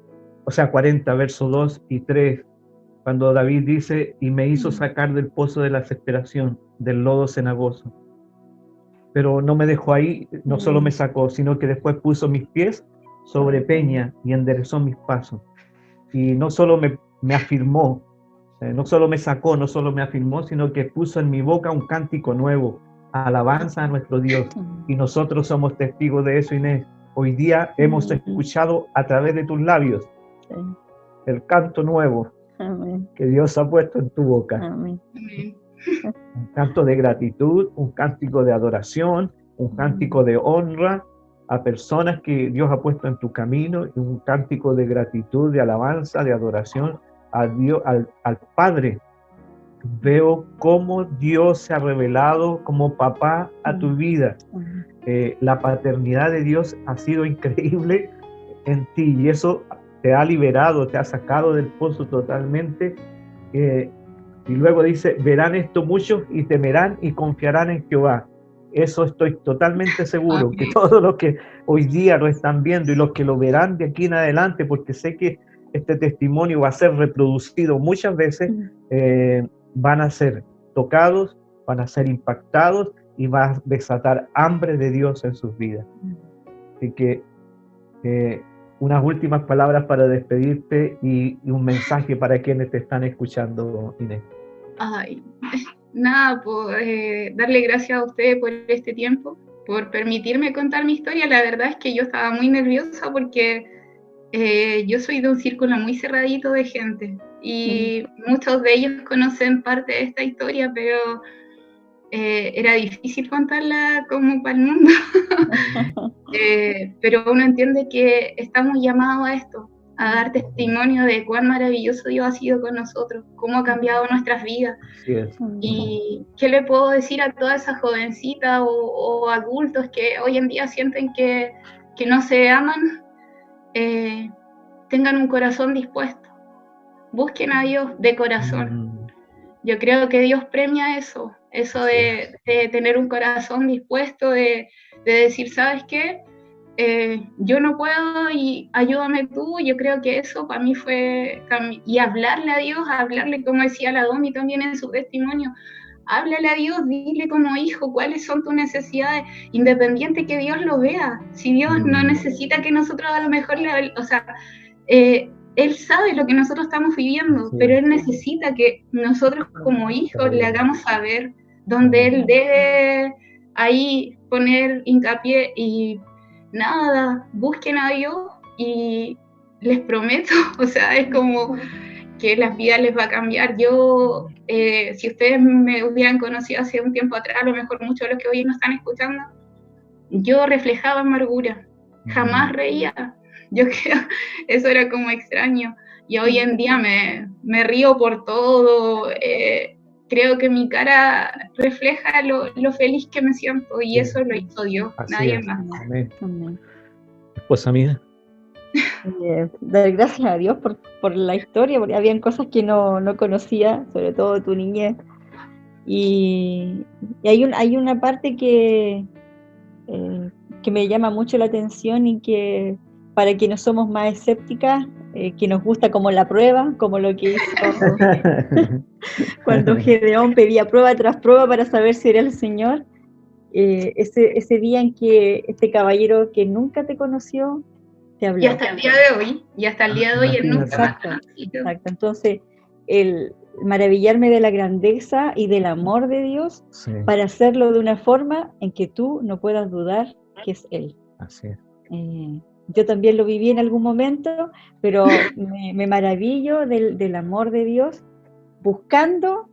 o sea, 40, versos 2 y 3, cuando David dice, y me hizo sacar del pozo de la desesperación, del lodo cenagoso. Pero no me dejó ahí, no solo me sacó, sino que después puso mis pies sobre peña y enderezó mis pasos. Y no solo me afirmó, no solo me sacó, no solo me afirmó, sino que puso en mi boca un cántico nuevo, alabanza a nuestro Dios. Y nosotros somos testigos de eso, Inés. Hoy día hemos escuchado a través de tus labios el canto nuevo que Dios ha puesto en tu boca. Amén. Un canto de gratitud, un cántico de adoración, un cántico de honra a personas que Dios ha puesto en tu camino, y un cántico de gratitud, de alabanza, de adoración a Dios, al Padre. Veo cómo Dios se ha revelado como papá a tu vida. La paternidad de Dios ha sido increíble en ti, y eso te ha liberado, te ha sacado del pozo totalmente. Y luego dice, verán esto muchos y temerán y confiarán en Jehová. Eso estoy totalmente seguro, que todos los que hoy día lo están viendo y los que lo verán de aquí en adelante, porque sé que este testimonio va a ser reproducido muchas veces, van a ser tocados, van a ser impactados y van a desatar hambre de Dios en sus vidas. Así que unas últimas palabras para despedirte y un mensaje para quienes te están escuchando, Inés. Ay, nada, pues darle gracias a ustedes por este tiempo, por permitirme contar mi historia. La verdad es que yo estaba muy nerviosa porque yo soy de un círculo muy cerradito de gente y muchos de ellos conocen parte de esta historia, pero era difícil contarla como para el mundo. Pero uno entiende que estamos llamados a esto, a dar testimonio de cuán maravilloso Dios ha sido con nosotros, cómo ha cambiado nuestras vidas. Y qué le puedo decir a todas esas jovencitas o adultos que hoy en día sienten que no se aman. Tengan un corazón dispuesto, busquen a Dios de corazón. Yo creo que Dios premia eso de tener un corazón dispuesto, de decir, ¿sabes qué? Yo no puedo y ayúdame tú. Yo creo que eso para mí fue, y hablarle a Dios, hablarle, como decía la Domi también en su testimonio, háblale a Dios, dile como hijo cuáles son tus necesidades, independiente que Dios lo vea. Si Dios no necesita que nosotros a lo mejor, Él sabe lo que nosotros estamos viviendo, pero Él necesita que nosotros como hijos le hagamos saber donde Él debe ahí poner hincapié. Y nada, busquen a Dios y les prometo, o sea, es como que las vidas les va a cambiar. Yo, si ustedes me hubieran conocido hace un tiempo atrás, a lo mejor muchos de los que hoy nos están escuchando, yo reflejaba amargura, jamás reía. Yo creo, eso era como extraño. Y hoy en día me río por todo. Creo que mi cara refleja lo feliz que me siento, y eso lo hizo Dios, nadie más. Amén. Esposa mía. Dar gracias a Dios por la historia, porque habían cosas que no conocía, sobre todo tu niñez. Y hay una parte que me llama mucho la atención, y que para quienes somos más escépticas que nos gusta como la prueba, como lo que hizo cuando Gedeón pedía prueba tras prueba para saber si era el Señor. Ese día en que este caballero que nunca te conoció, te habló. Y hasta el día de hoy, él nunca más. Exacto. Entonces, el maravillarme de la grandeza y del amor de Dios, sí, para hacerlo de una forma en que tú no puedas dudar que es Él. Así es. Yo también lo viví en algún momento, pero me maravillo del amor de Dios, buscando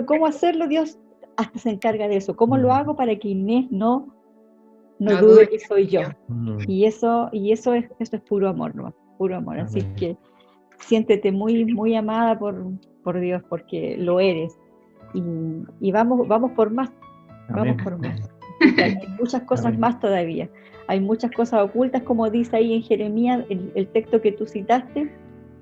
cómo hacerlo. Dios hasta se encarga de eso. ¿Cómo lo hago para que Inés no dude que soy yo? Y eso es puro amor, ¿no? Puro amor. Así que siéntete muy, muy amada por Dios, porque lo eres. Y vamos por más. Amén. Vamos por más. Hay muchas cosas más todavía. Hay muchas cosas ocultas, como dice ahí en Jeremías, el texto que tú citaste.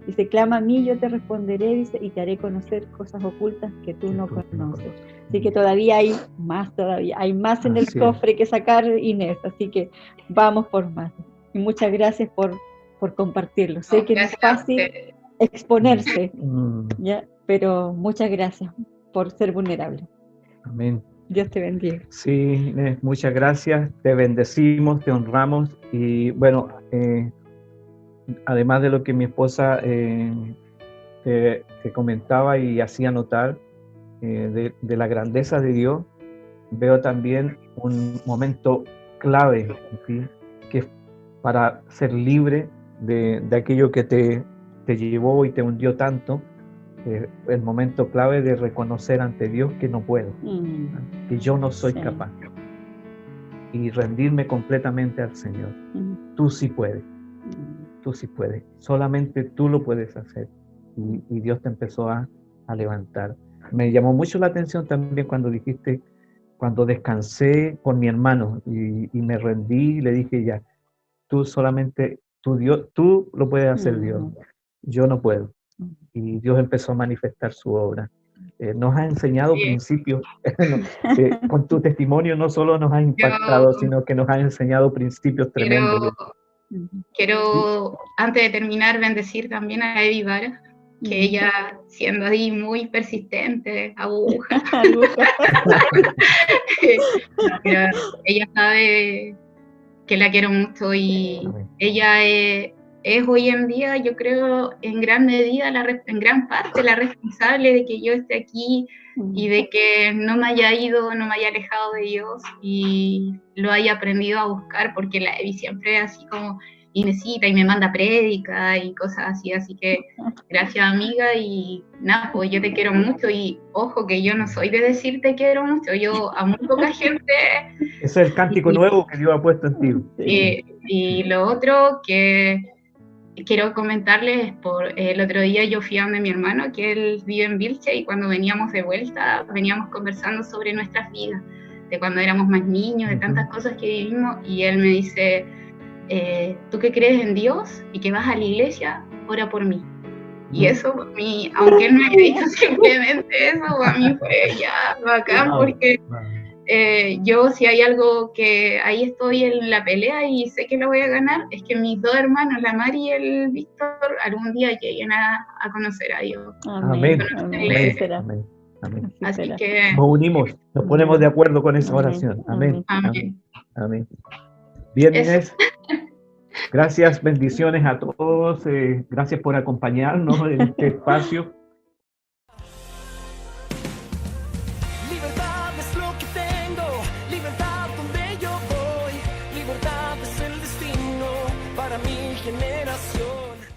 Dice, clama a mí, yo te responderé, dice, y te haré conocer cosas ocultas que tú no conoces. Así que todavía hay más en el cofre que sacar, Inés, así que vamos por más. Y muchas gracias por compartirlo. Sé que no es fácil exponerse, ¿ya? Pero muchas gracias por ser vulnerable. Amén. Dios te bendiga. Sí, Inés, muchas gracias, te bendecimos, te honramos, y bueno, además de lo que mi esposa te comentaba y hacía notar de la grandeza de Dios, veo también un momento clave, ¿sí?, que es para ser libre de aquello que te llevó y te hundió tanto, el momento clave de reconocer ante Dios que no puedo, que yo no soy capaz, y rendirme completamente al Señor. Tú sí puedes. Tú sí puedes, solamente tú lo puedes hacer. Y Dios te empezó a levantar. Me llamó mucho la atención también cuando dijiste, cuando descansé con mi hermano y me rendí y le dije, ya, tú solamente, Dios, tú lo puedes hacer, Dios, yo no puedo. Y Dios empezó a manifestar su obra. Nos ha enseñado principios, con tu testimonio no solo nos ha impactado, sino que nos ha enseñado principios tremendos. Quiero, antes de terminar, bendecir también a Eddie Vara, que ella, siendo ahí muy persistente, aguja, pero ella sabe que la quiero mucho, y ella es hoy en día, yo creo, en gran medida, en gran parte, la responsable de que yo esté aquí y de que no me haya ido, no me haya alejado de Dios y lo haya aprendido a buscar, porque la Evi siempre así como Inesita y me manda prédica y cosas así que gracias, amiga, y nada, pues yo te quiero mucho, y ojo que yo no soy de decir te quiero mucho, yo a muy poca gente. Ese es el cántico nuevo que Dios ha puesto en ti. Y lo otro que quiero comentarles, el otro día yo fui a donde mi hermano, que él vive en Vilche, y cuando veníamos de vuelta, veníamos conversando sobre nuestras vidas, de cuando éramos más niños, de tantas cosas que vivimos, y él me dice, tú que crees en Dios y que vas a la iglesia, ora por mí. Y eso para mí, aunque él me haya dicho simplemente eso, para mí fue ya bacán, porque yo, si hay algo que ahí estoy en la pelea y sé que lo voy a ganar, es que mis dos hermanos, la Mari y el Víctor, algún día lleguen a conocer a Dios. Amén. Amén. Así que nos unimos, nos ponemos de acuerdo con esa oración. Amén. Amén. Bien, Inés. Gracias, bendiciones a todos. Gracias por acompañarnos en este espacio. Libertad es lo que tengo, libertad donde yo voy, libertad es el destino para mi generación.